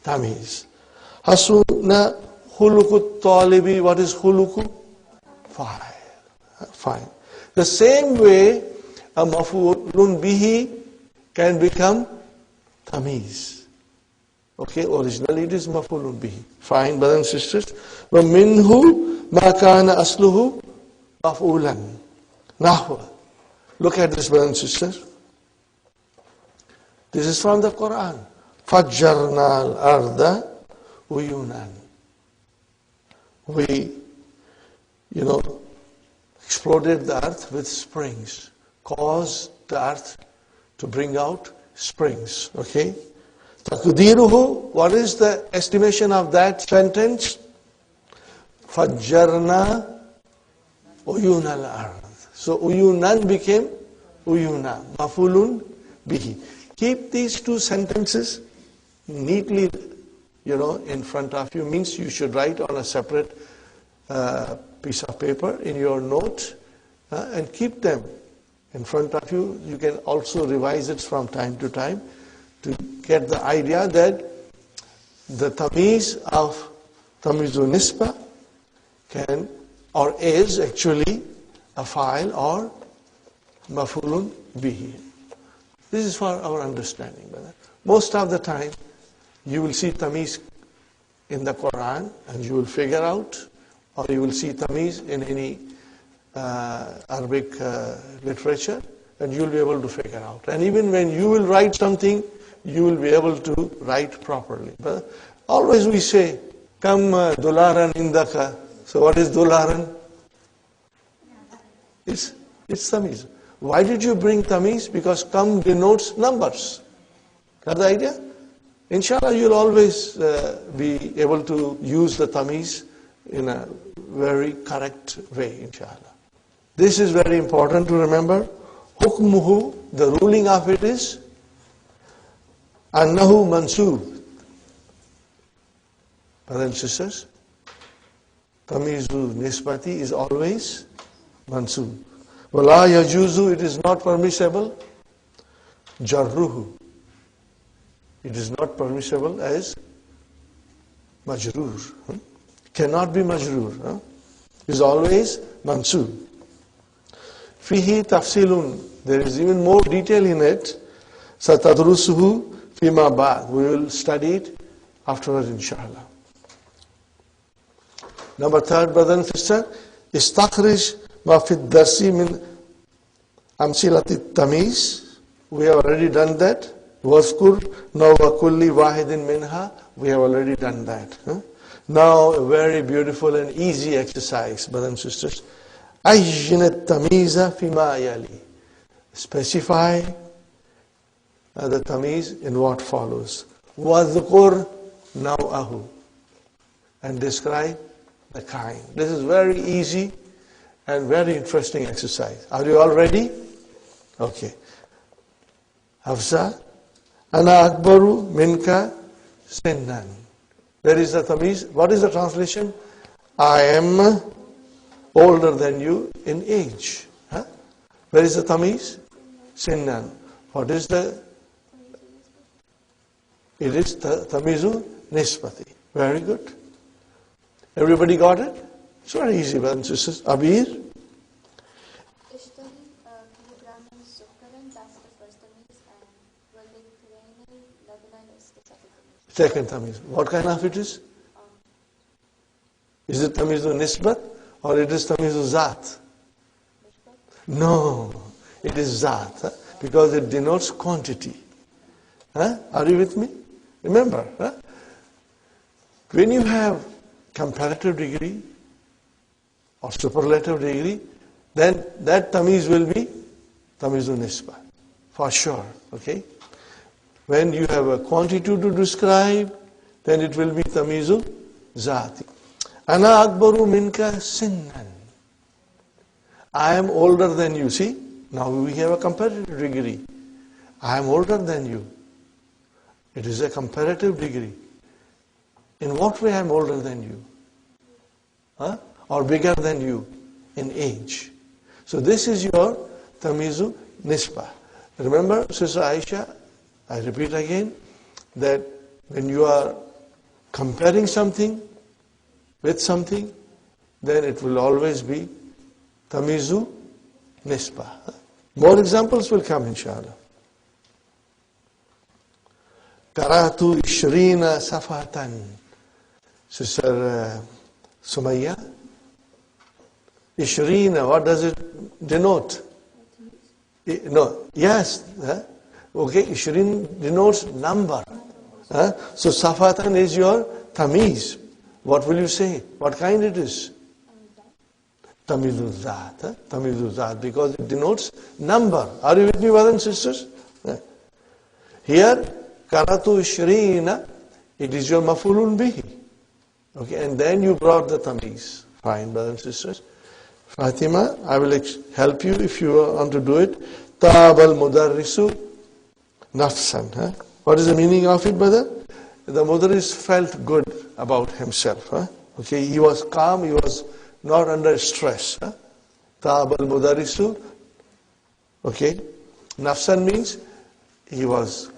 Tamiz. Hasuna khulukut talibi. What is khuluku? Fine. The same way a maf'ulun bihi can become tamiz. Okay, originally it is maf'ulun bihi. Fine, brothers and sisters. وَمِنْهُ مَا كَانَ أَصْلُهُ مَفْعُولًا. Nahwa. Look at this, brothers and sisters. This is from the Quran. فَجَّرْنَا الْأَرْضَ عُيُونًا. We, exploded the earth with springs. Caused the earth to bring out springs. Okay? Taqdiruhu, what is the estimation of that sentence? Fajjarna uyun al-ard. So uyunan became uyuna, mafulun bihi. Keep these two sentences neatly, in front of you. Means you should write on a separate piece of paper in your note and keep them in front of you. You can also revise it from time to time to get the idea that the tamiz of tamizun nisba can or is actually a file or maf'ulun bihi. This is for our understanding, brother. Most of the time, you will see tamiz in the Quran and you will figure out, or you will see tamiz in any Arabic literature and you will be able to figure out. And even when you will write something, you will be able to write properly. But always we say, Kam dolaran indaka. So what is dolaran? It's tamiz. Why did you bring tamiz? Because kam denotes numbers. That's the idea? Inshallah, you'll always be able to use the tamiz in a very correct way, inshallah. This is very important to remember. Hukmuhu, the ruling of it is Annahu mansub. Brothers and sisters, tamizu nisbati is always mansub. Wala yajuzu, it is not permissible. Jarruhu, it is not permissible as majroor. Cannot be majroor. Is always mansub. Fihi tafsilun, there is even more detail in it. Satadrusuhu fima ba'd. We will study it afterwards, inshallah. Number third, brother and sister, istakhrij ma fi darsi min amsilati tamiz. We have already done that. Waskur nawa kulli wahidin minha. We have already done that. Now, a very beautiful and easy exercise, brothers and sisters. Ajjin tamiza fima yali. Specify the tamiz in what follows. Wadhkur naw'ahu. And describe the kind. This is very easy and very interesting exercise. Are you all ready? Okay. Hafsa, ana akbaru minka sinnan. Where is the tamiz? What is the translation? I am older than you in age. Where is the tamiz? Sinnan. What is the? It is the tamizu nisbati. Very good. Everybody got it? It's very easy, brothers and sisters. Abir? Second tamiz. What kind of it is? Is it tamizu nisbat or it is tamizu zat? No, it is zat because it denotes quantity. Are you with me? Remember, when you have comparative degree or superlative degree, then that tamiz will be Tamizu Nisba. For sure. Okay? When you have a quantity to describe, then it will be Tamizu Zati. Ana akbaru minka sinnan. I am older than you. See? Now we have a comparative degree. I am older than you. It is a comparative degree. In what way I am older than you? Huh? Or bigger than you in age. So this is your Tamizu Nisba. Remember, Sister Aisha, I repeat again, that when you are comparing something with something, then it will always be Tamizu Nisba. More examples will come, inshallah. Karatu Ishrina Safatan. Sister Sumayya. Ishrina, what does it denote? No, yes. Okay, Ishrin denotes number. So Safatan is your Tamiz. What will you say? What kind it is? Tamizul Zat. Tamizul Zat, because it denotes number. Are you with me, brothers and sisters? Here, Karatu Ishrina, it is your Mafulun Bihi. Okay, and then you brought the Tamiz. Fine, brothers and sisters. Fatima, I will help you if you want to do it. Tabal Mudarrisu Nafsan. What is the meaning of it, brother? The Mudarris felt good about himself. Okay, he was calm, he was not under stress. Tabal Mudarrisu. Okay, Nafsan means he was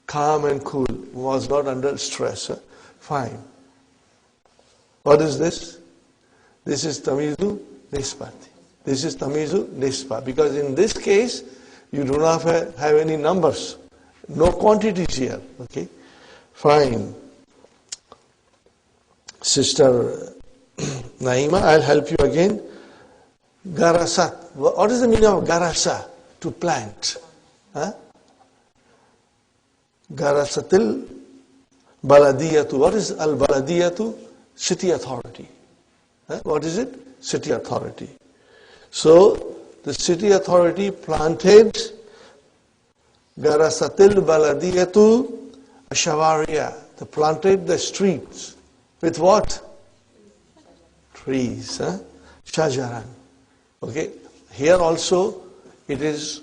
calm and cool, was not under stress. Fine. What is this? This is Tamizu Nisbati. This is Tamizu Nisba. Because in this case, you do not have any numbers. No quantities here. Okay? Fine. Sister Naima, I'll help you again. Garasat. What is the meaning of garasa? To plant. Garasatil baladiyatu. What is al baladiyatu? City authority. What is it? City authority. So, the city authority planted Garasatil baladiyatu ashawariya. They planted the streets. With what? Trees. Shajaran. Okay. Here also it is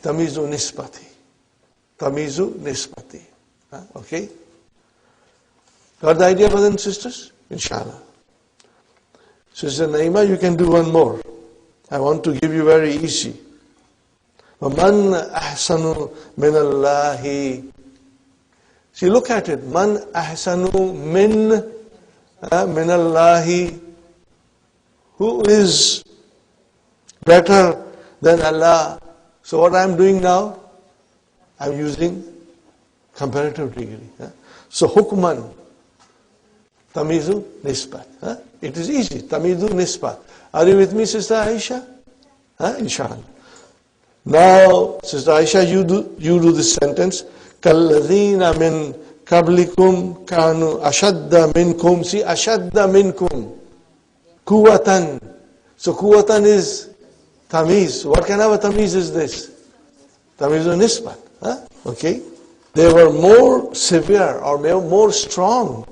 Tamizu Nisbati. Tamizu Nisbati. Okay. Got the idea, brothers and sisters? Inshallah. Sister Naima, you can do one more. I want to give you very easy. وَمَنْ أَحْسَنُ مِنَ اللَّهِ. See, look at it. Man ahsanu min Allahi. Who is better than Allah? So what I am doing now, I am using comparative degree. So hukman, Tamizu Nisbat. It is easy. Tamizu Nisbat. Are you with me, Sister Aisha? Inshallah. Now, Sister Aisha, you do this sentence. كَالَّذِينَ مِنْ قَبْلِكُمْ كَانُوا أَشَدَّ مِنْكُمْ. See, أَشَدَّ مِنْكُمْ. Kuwatan. So Kuwatan is Tamiz. What kind of a Tamiz is this? Tamizu Nisbat. Okay. They were more severe or more strong.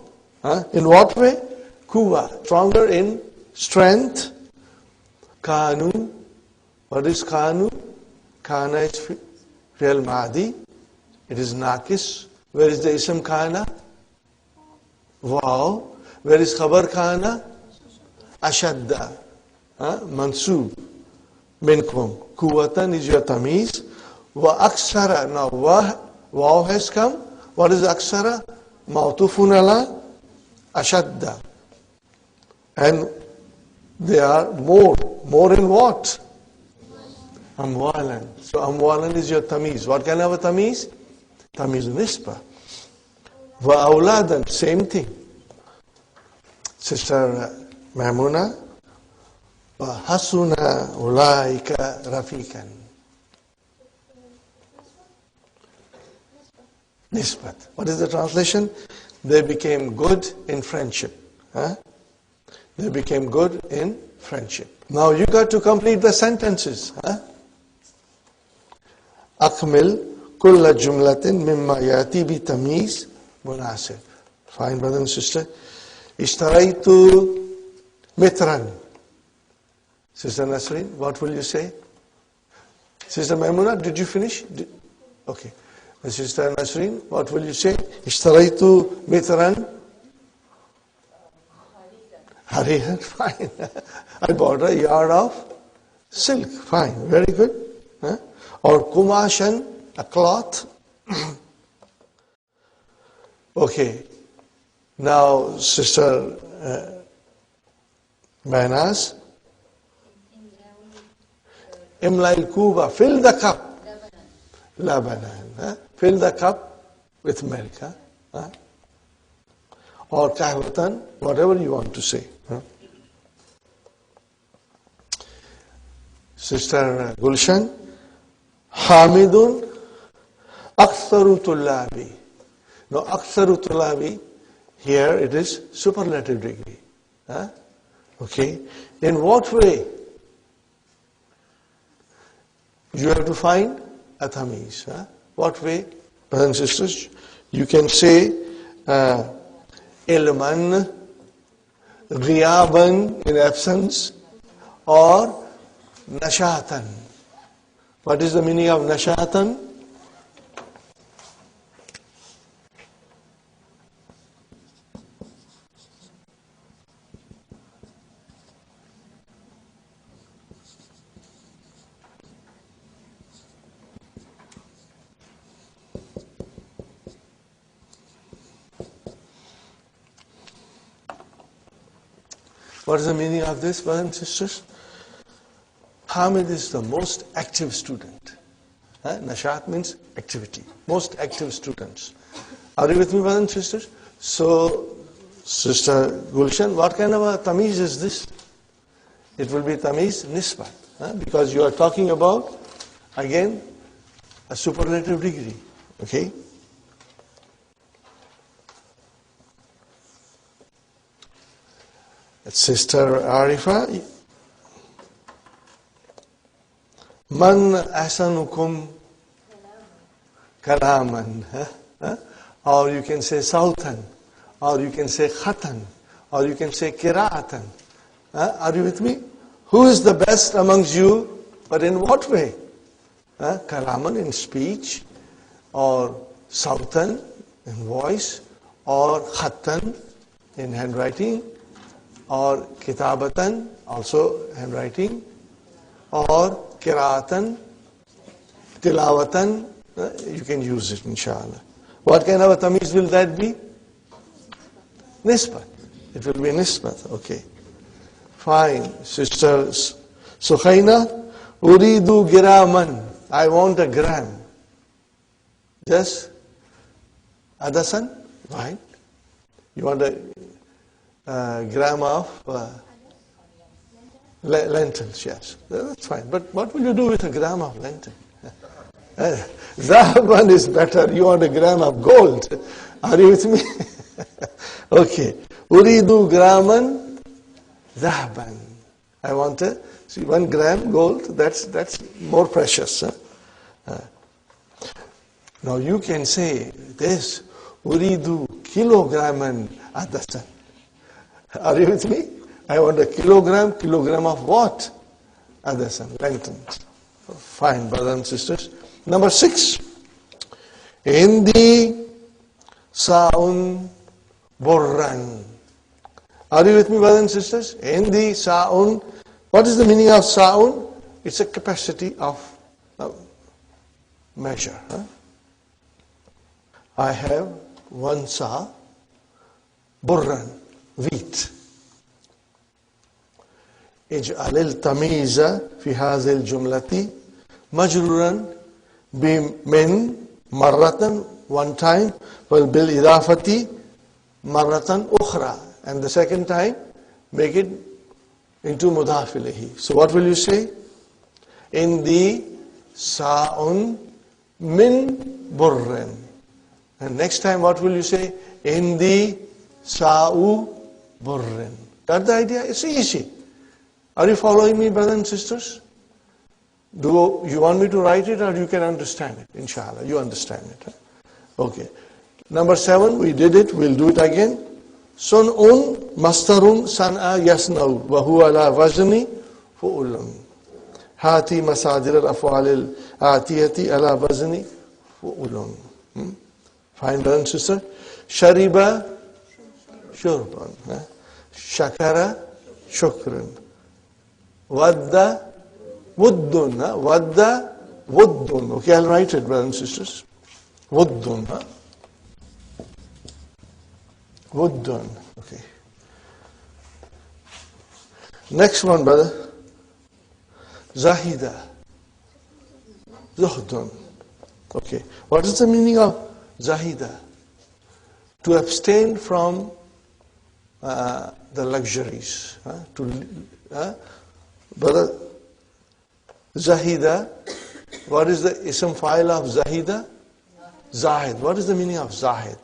In what way? Kuwa. Stronger in strength. Kanu. What is Kanu? Kana is fi'l madi. It is Nakis. Where is the Ism Kana? Wow. Where is Khabar Kana? Ashadda. Mansub. Minkum. Kuwatan is your Tamiz. Wa Aksara. Now, Wow has come. What is Aksara? Ma'tufun ala Ashadda. And they are more. More in what? Amwalan. So Amwalan is your Tamiz. What kind of a Tamiz? Tamiz Nisba. Wa Awladan. Same thing. Sister Maimuna. Wa Hasuna Ulaika Rafikan. Nisbat. What is the translation? They became good in friendship. They became good in friendship. Now you got to complete the sentences. أكمل كل جملة مما يأتي بتمييز مناسب. Fine, brother and sister. اشتريت مترا. Sister Nasreen, what will you say? Sister Maimuna, did you finish? Okay. Sister Nasreen, what will you say? اشتريت مترا. Harihan, fine. I bought a yard of silk. Fine, very good. Huh? Or kumashan, a cloth. Okay. Now, Sister Manas. Imlail Kuba, fill the cup. Labanan. Huh? Fill the cup with milk. Huh? Or kahwatan, whatever you want to say. Huh? Sister Gulshan, Hamidun Aktharu Tullabi. Now, Aktharu Tullabi, here it is superlative degree. Huh? Okay. In what way? You have to find a tamiz. Huh? What way? Brothers and sisters, you can say ilman, ghiyaban in absence, or nashatan. What is the meaning of nashatan? What is the meaning of this, brothers and sisters? Hamid is the most active student. Nashat means activity. Most active students. Are you with me, brothers and sisters? So, Sister Gulshan, what kind of a tamiz is this? It will be tamiz nisbat. Because you are talking about, again, a superlative degree. Okay? Sister Arifa, Man ahsanukum kalaman. Or you can say sultan, or you can say khatan, or you can say kira'atan. Are you with me? Who is the best amongst you? But in what way? Kalaman in speech, or sultan in voice, or khatan in handwriting, or kitabatan, also handwriting, or kiratan, tilawatan, you can use it, inshallah. What kind of a tamiz will that be? Nisbat. It will be nisbat, okay. Fine. Sister Sukhaina, uridu giraman. I want a gram. Yes? Adasan? Right. You want a gram of lentils, yes. That's fine. But what will you do with a gram of lentil? That one is better. You want a gram of gold. Are you with me? Okay. Uridu graman zahaban. I want a, see, 1 gram gold, that's more precious. Now you can say this, uridu kilograman adasan. Are you with me? I want a kilogram of what? Adasan, lentils. Fine, brothers and sisters. Number 6. Hindi sa'un burran. Are you with me, brothers and sisters? Hindi sa'un. What is the meaning of sa'un? It's a capacity of measure. I have 1 sa, burran, wheat. اجعل التمييز في هذه الجملة مجرورا بمن مرة, 1 time, وبالإضافة مرة أخرى, and the second time make it into mudhaf ilayhi. So what will you say? In the sa'un min burrin. And next time what will you say? In the sa'u burrin. Got the idea? It's easy. Are you following me, brothers and sisters? Do you want me to write it or you can understand it? Inshallah, you understand it. Huh? Okay. Number 7, we did it. We'll do it again. Sun'un mastarun san'a yasna'u wa huwa ala wazni fu'ulun. Hati masadir al-af'al al-atiyati ala wazni fu'ulun. Fine, brother and sister. Shariba shurban. Shakara shukran. Wadda wuddun. Wadda wuddun. Okay, I'll write it, brothers and sisters. Wuddun. Wuddun. Okay. Next one, brother. Zahida. Zuhdun. Okay. What is the meaning of Zahida? To abstain from the luxuries. Brother, Zahida, what is the ism file of Zahida? Zahid. What is the meaning of Zahid?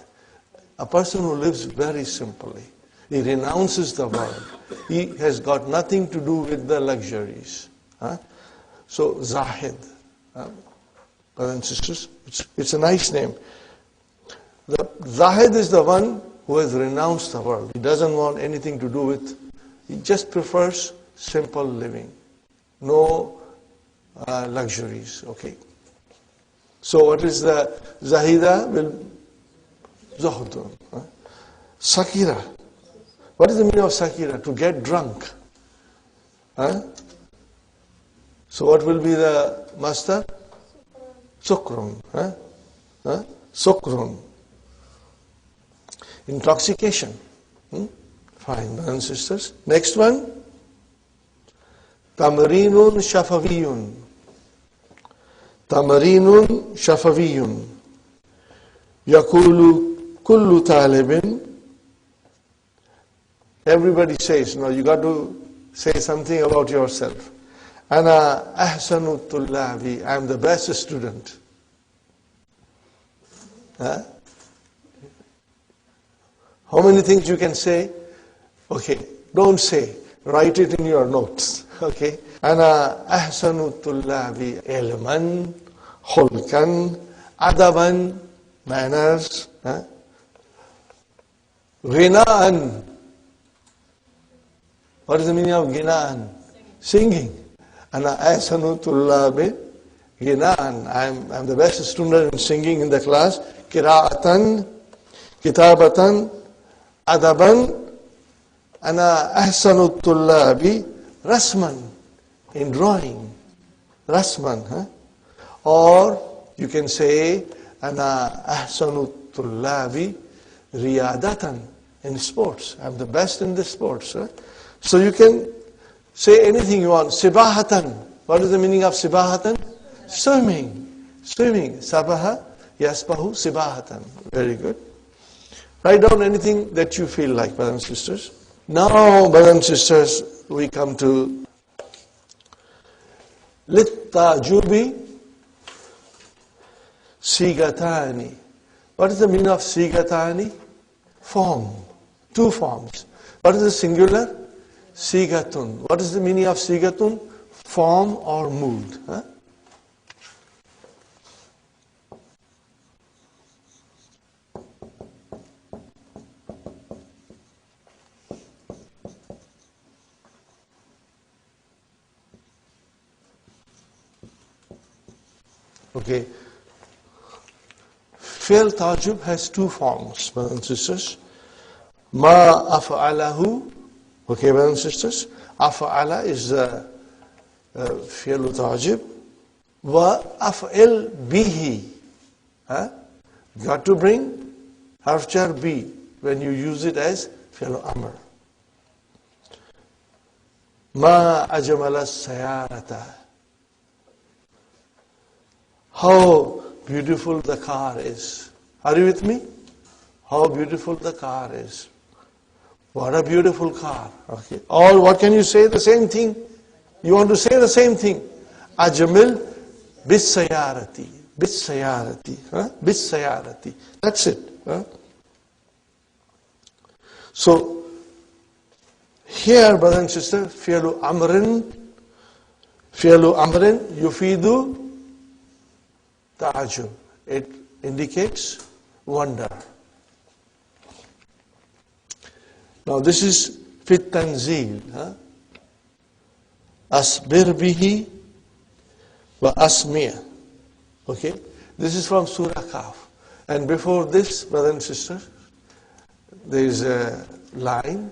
A person who lives very simply. He renounces the world. He has got nothing to do with the luxuries. So, Zahid. Brothers and sisters, it's a nice name. The Zahid is the one who has renounced the world. He doesn't want anything to do with, he just prefers simple living. No luxuries, okay. So what is the Zahida? Zuhdun. Sakira. What is the meaning of Sakira? To get drunk. So what will be the master? Sukrun. Sukrun. Intoxication. Fine, brothers and sisters. Next one. Tamrinun shafaviyun. Tamrinun shafaviyun. Yakulu kullu talibin. Everybody says, no, you got to say something about yourself. Ana ahsanu tullabi. I am the best student. How many things you can say? Okay, don't say. Write it in your notes. Okay. Ana ahsanu tullabi ilman, khulkan, adaban, manners. Ghina'an. What is the meaning of ghina'an? Singing. Ana ahsanu tullabi ghina'an. I'm the best student in singing in the class. Qira'atan, kitabatan, adaban. Ana ahsanu tullabi rasman, in drawing. Rasman. Or you can say ana ahsanu tullabi riyadatan, in sports. I'm the best in the sports. So you can say anything you want. Sibahatan. What is the meaning of sibahatan? Swimming. Swimming. Sabaha yasbahu sibahatan. Very good. Write down anything that you feel like, brothers and sisters. Now, brothers and sisters, we come to Littajubi Sigatani. What is the meaning of Sigatani? Form. 2 forms. What is the singular? Sigatun. What is the meaning of Sigatun? Form or mood. Okay. Fi'l tajub has 2 forms, brothers and sisters. Ma af'alahu. Okay, brothers and sisters. Af'ala is the fi'l tajub. Wa af'il bihi. You got to bring harf jar bi when you use it as fi'l amr. Ma ajmala sayarata. How beautiful the car is. Are you with me? How beautiful the car is. What a beautiful car. Okay. Or what can you say? The same thing. You want to say the same thing. Ajmil bis sayarati. Bis sayarati. Bis sayarati. That's it. So, here, brother and sister, fi'lu amrin, Fi'lu amrin yufidu ta'ajjub. It indicates wonder. Now this is fit tanzil. Asbir bihi wa asmi'. Okay? This is from Surah Kaf. And before this, brothers and sisters, there is a line.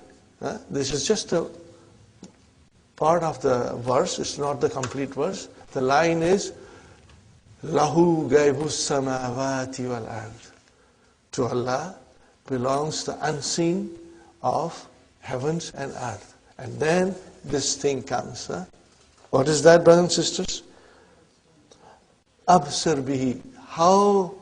This is just a part of the verse. It's not the complete verse. The line is, Lahu gaibus samawati wal ard. To Allah belongs the unseen of heavens and earth. And then this thing comes. What is that, brothers and sisters? Absar bihi. How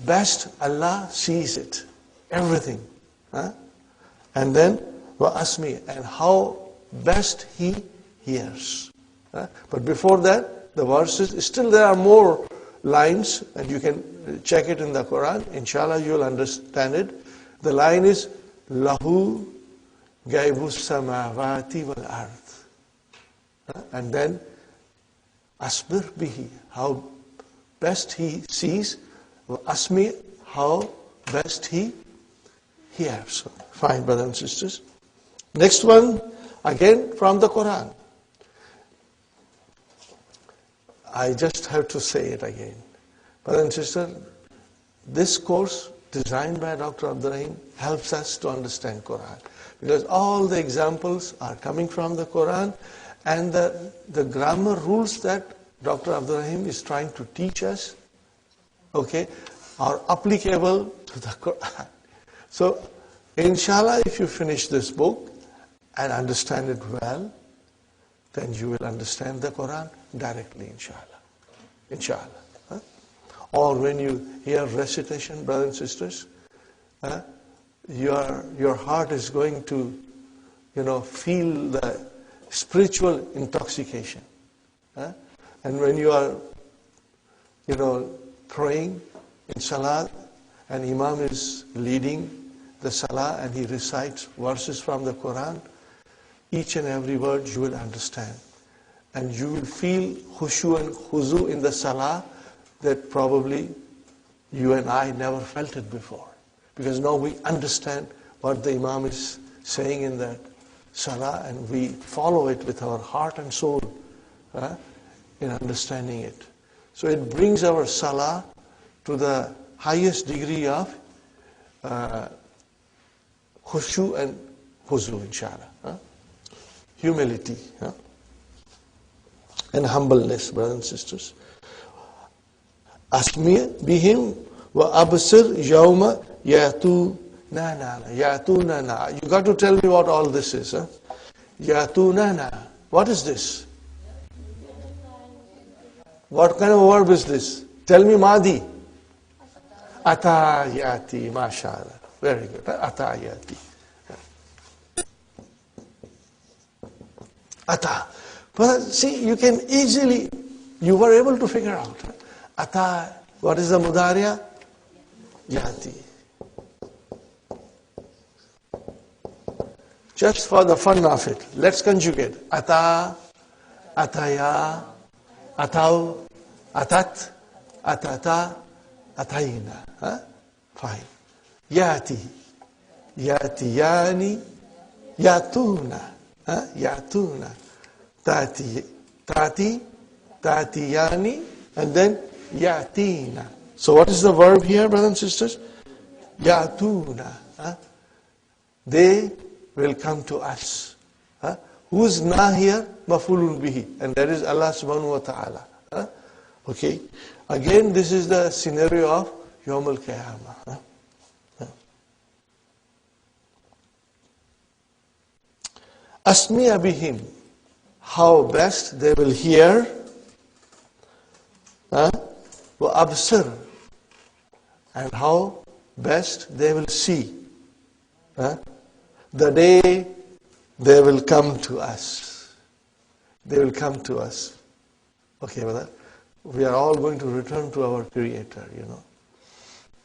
best Allah sees it. Everything. And then, wa asmi. And how best He hears. But before that, the verses, still there are more lines, and you can check it in the Quran. Inshallah, you will understand it. The line is, Lahu gaibus samawati wal ard. And then, Asbir bihi, how best He sees. Asmi, how best He hears. Fine, brothers and sisters. Next one, again from the Quran. I just have to say it again. Brothers and sisters, this course designed by Dr. Abdurrahim helps us to understand Quran. Because all the examples are coming from the Quran, and the grammar rules that Dr. Abdurrahim is trying to teach us, okay, are applicable to the Quran. So, inshallah, if you finish this book and understand it well, then you will understand the Quran directly, inshallah. Inshallah. Or when you hear recitation, brothers and sisters, your heart is going to, feel the spiritual intoxication. And when you are, praying in Salah, and Imam is leading the Salah and he recites verses from the Quran, each and every word you will understand. And you will feel khushu and khuzu in the Salah that probably you and I never felt it before. Because now we understand what the Imam is saying in that Salah, and we follow it with our heart and soul in understanding it. So it brings our Salah to the highest degree of khushu and khuzu, inshallah. Humility and humbleness, brothers and sisters. Asmi bihim wa absir yawma yatunana. You got to tell me what all this is. Yatunana. What is this? What kind of verb is this? Tell me, Madi. Ata yati, mashallah. Very good. Ata yati. Ata. But see, you can easily, you were able to figure out. Ata, what is the mudariya? Yati. Just for the fun of it, let's conjugate. Ata, ataya, atau, atat, atata, atayna. Fine. Yati, yatiyani, yatuna, yatuna. Tati, tatiyani, and then yatina. So what is the verb here, brothers and sisters? Yatuna. They will come to us. Who's na here? Mafulun bihi. And that is Allah subhanahu wa ta'ala. Okay. Again, this is the scenario of Yawm al-Qiyamah. Asmi'a bihim. How best they will hear. Wa absir. And how best they will see. The day they will come to us. They will come to us. Okay, brother? We are all going to return to our Creator,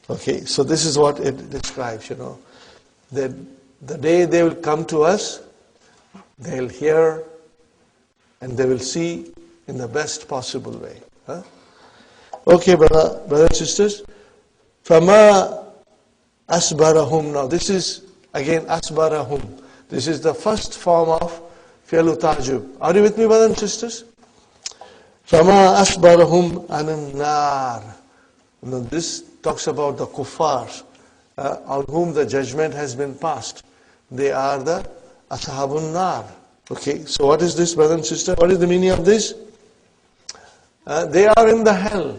Okay, so this is what it describes, That the day they will come to us, they'll hear and they will see in the best possible way. Huh? Okay, brothers and sisters. Fama asbarahum. Now this is again asbarahum. This is the first form of fi'lu ta'jub. Are you with me, brothers and sisters? Fama asbarahum anan nar. Now this talks about the kuffar on whom the judgment has been passed. They are the ashabun nar. Okay, so what is this, brother and sister? What is the meaning of this? They are in the hell.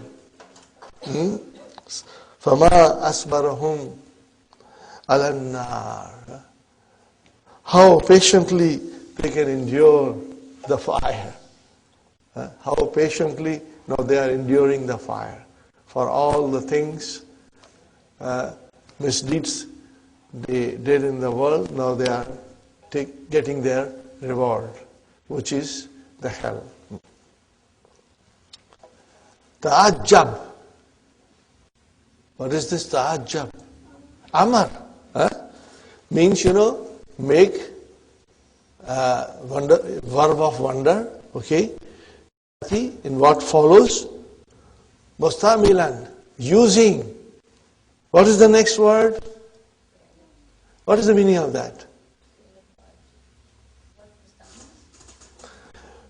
Fama asbarahum alan nar. How patiently they can endure the fire. How patiently now they are enduring the fire. For all the things, misdeeds they did in the world, now they are getting their reward, which is the hell. Ta'ajjab. What is this ta'ajjab? Amar. Means, make wonder, verb of wonder, okay? In what follows? Mustamilan. Using. What is the next word? What is the meaning of that?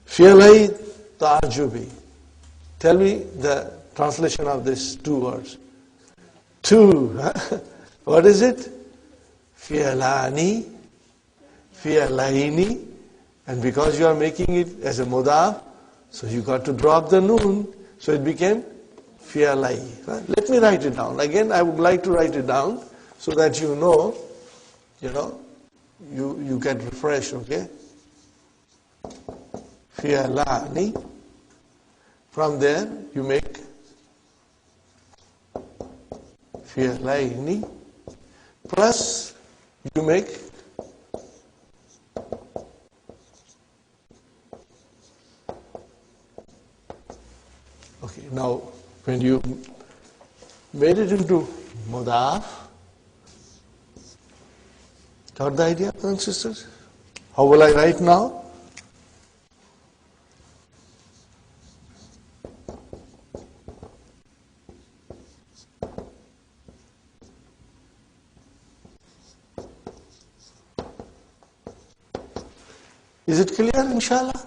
Fi'lai ta'ajubi. Tell me the translation of these two words. Two. What is it? Fi'lani, fi'laini. And because you are making it as a mudaf, so you got to drop the noon. So it became fi'lai. Let me write it down. Again, I would like to write it down so that you know, you get refreshed, okay? Fi'lani. From there, you make fi'laini. Plus, you make okay, now when you made it into mudaf, got the idea, brothers and sisters? How will I write now? Is it clear, inshallah?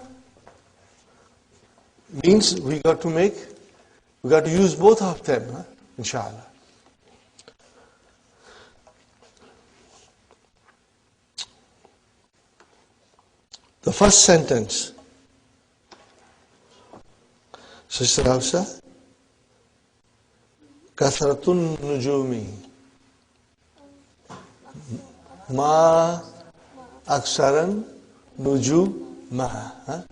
Means we got to use both of them, inshallah. The first sentence. Sister Hafsa, Kathratun nujumi. Ma aksaran nujuma.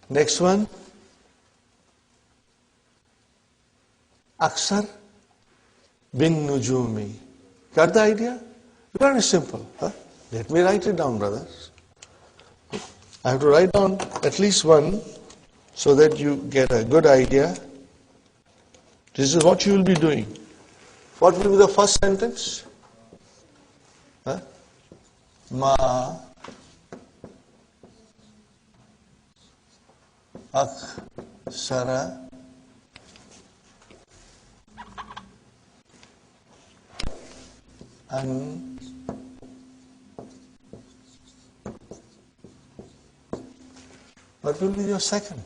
Next one. Aksar bin nujumi. Got the idea? Very simple. Let me write it down, brothers. I have to write down at least one so that you get a good idea. This is what you will be doing. What will be the first sentence? Ma aksara an what will be your second?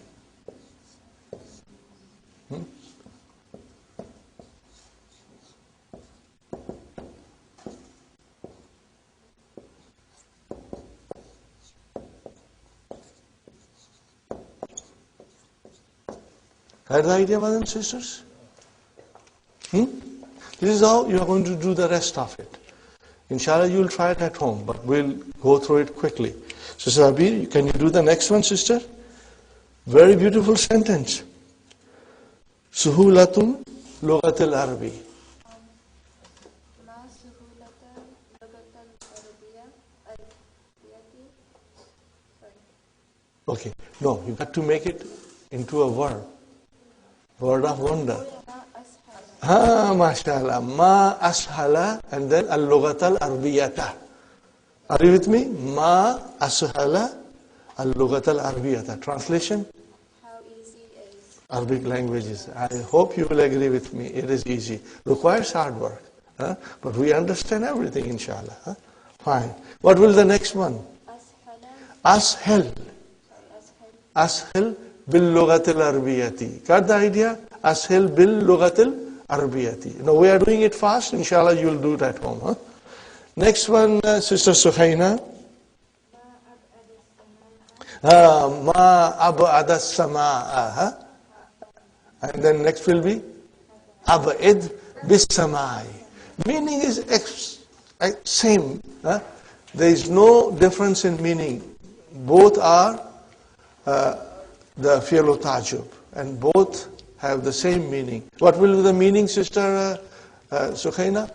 Had the idea, brothers and sisters? This is how you are going to do the rest of it. Inshallah, you will try it at home, but we'll go through it quickly. Sister Abir, can you do the next one, sister? Very beautiful sentence. Suhulatum lugatil Arabi. Okay, no, you got to make it into a verb. Word of wonder. MashaAllah. Ma ashala and then al-lughat al-arbiyata. Are you with me? Ma ashala Al-Lughat al-Arabiyata. Translation? How easy is Arabic languages. I hope you will agree with me. It is easy. Requires hard work. Huh? But we understand everything, inshallah. Huh? Fine. What will the next one? Ashal. Ashel. Ashel bil lughatil arbiyati. Got the idea? Ashel bil lughatil arbiyati. Now we are doing it fast. Inshallah, you will do it at home. Huh? Next one, Sister Suhaina. Ma ab'ada sama'a. And then next will be ab'id bis samai. Meaning is same. Huh? There is no difference in meaning. Both are the fi'l tajub, and both have the same meaning. What will be the meaning, Sister Sukhaina?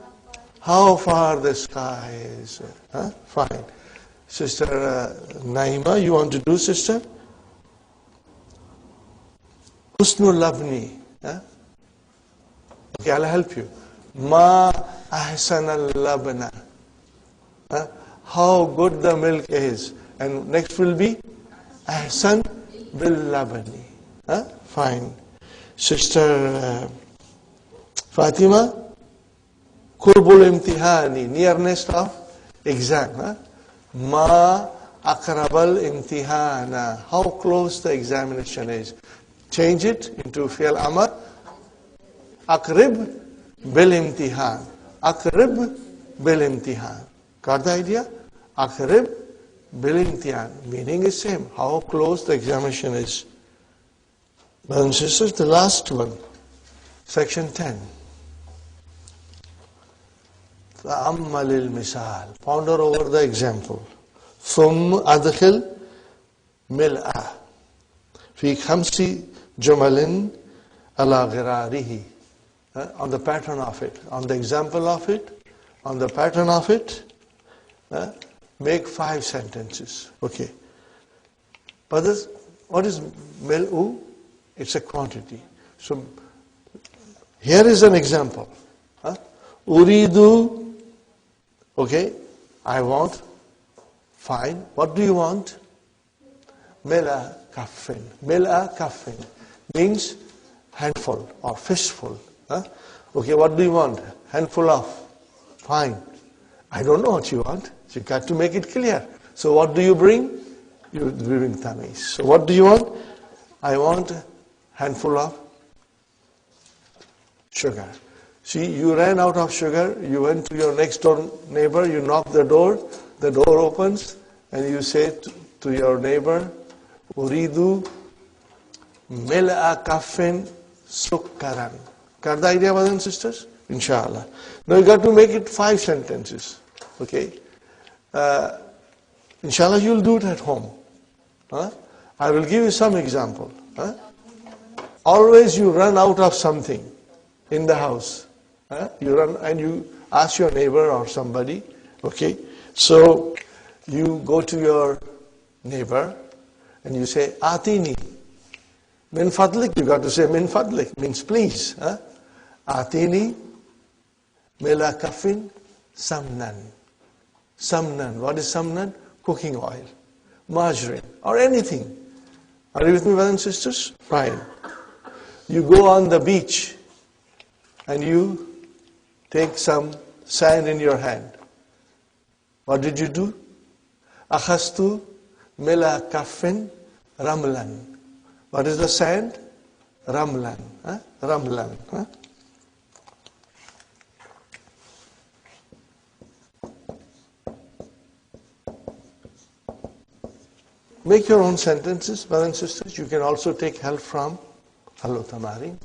How far the sky is. Huh? Fine. Sister Naima, you want to do, sister? Husnul labni. Huh? Okay, I'll help you. Ma ahsan al-labna. How good the milk is. And next will be ahsan bil-labani. Fine. Sister Fatima, qurbul imtihani, nearness of exam. Ma akrabal imtihana, how close the examination is. Change it into fi'al amr. Akrib bil imtihan. Akrib bil imtihan. Got the idea? Akrib bil imtihan. Meaning is same. How close the examination is. Brothers and sisters, the last one. Section 10. تأمل المثال. Ponder over the example. ثم أدخل ملأ في 5 جمل على غراره. On the pattern of it, on the example of it, on the pattern of it, make 5 sentences. Okay. Brothers, what is mil'u? It's a quantity. So here is an example. Uridu. Okay, I want. Fine. What do you want? Mela kaffin. Mela kaffin means handful or fistful. Okay, what do you want? Handful of. Fine. I don't know what you want. So you got to make it clear. So what do you bring? You bring tamiz. So what do you want? I want a handful of sugar. See, you ran out of sugar, you went to your next door neighbor, you knock the door opens, and you say to your neighbor, Uridu mil'a kaffin sukkaran. Got the idea, brothers and sisters? Inshallah. Now you got to make it 5 sentences. Okay? Inshallah, you'll do it at home. I will give you some example. Always you run out of something in the house. You run and you ask your neighbor or somebody. Okay? So you go to your neighbor and you say, Atini. Min fadlik, you got to say min fadlik, means please. Atini mela kafin samnan. Samnan. What is samnan? Cooking oil. Margarine. Or anything. Are you with me, brothers and sisters? Fine. You go on the beach and you take some sand in your hand. What did you do? Akhastu mela kaffin ramlan. What is the sand? Ramlan. Ramlan. Make your own sentences, brothers and sisters. You can also take help from Hello Tamari.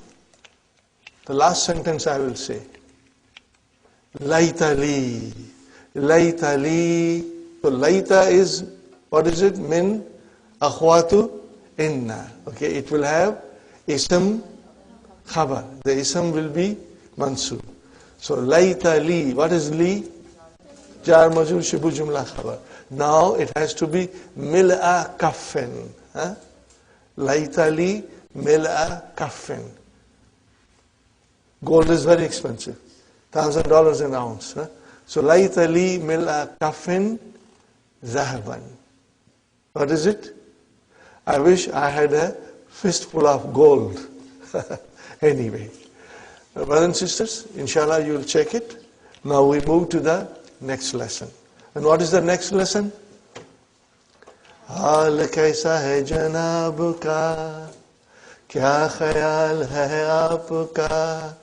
The last sentence I will say. Laita li. Laita li. So laita is, what is it? Min akhwatu inna. Okay, it will have ism khabar. The ism will be mansub. So laita li. What is li? Jar majrur shibu jumla khabar. Now it has to be mil'a kaffin. Laita li mil'a kaffin. Gold is very expensive. $1,000 an ounce. So laita li mil'a kaffin zahaban. What is it? I wish I had a fistful of gold. Anyway, brothers and sisters, inshallah you will check it. Now we move to the next lesson. And what is the next lesson? हाल कैसा है जनाब का, क्या ख्याल है आपका,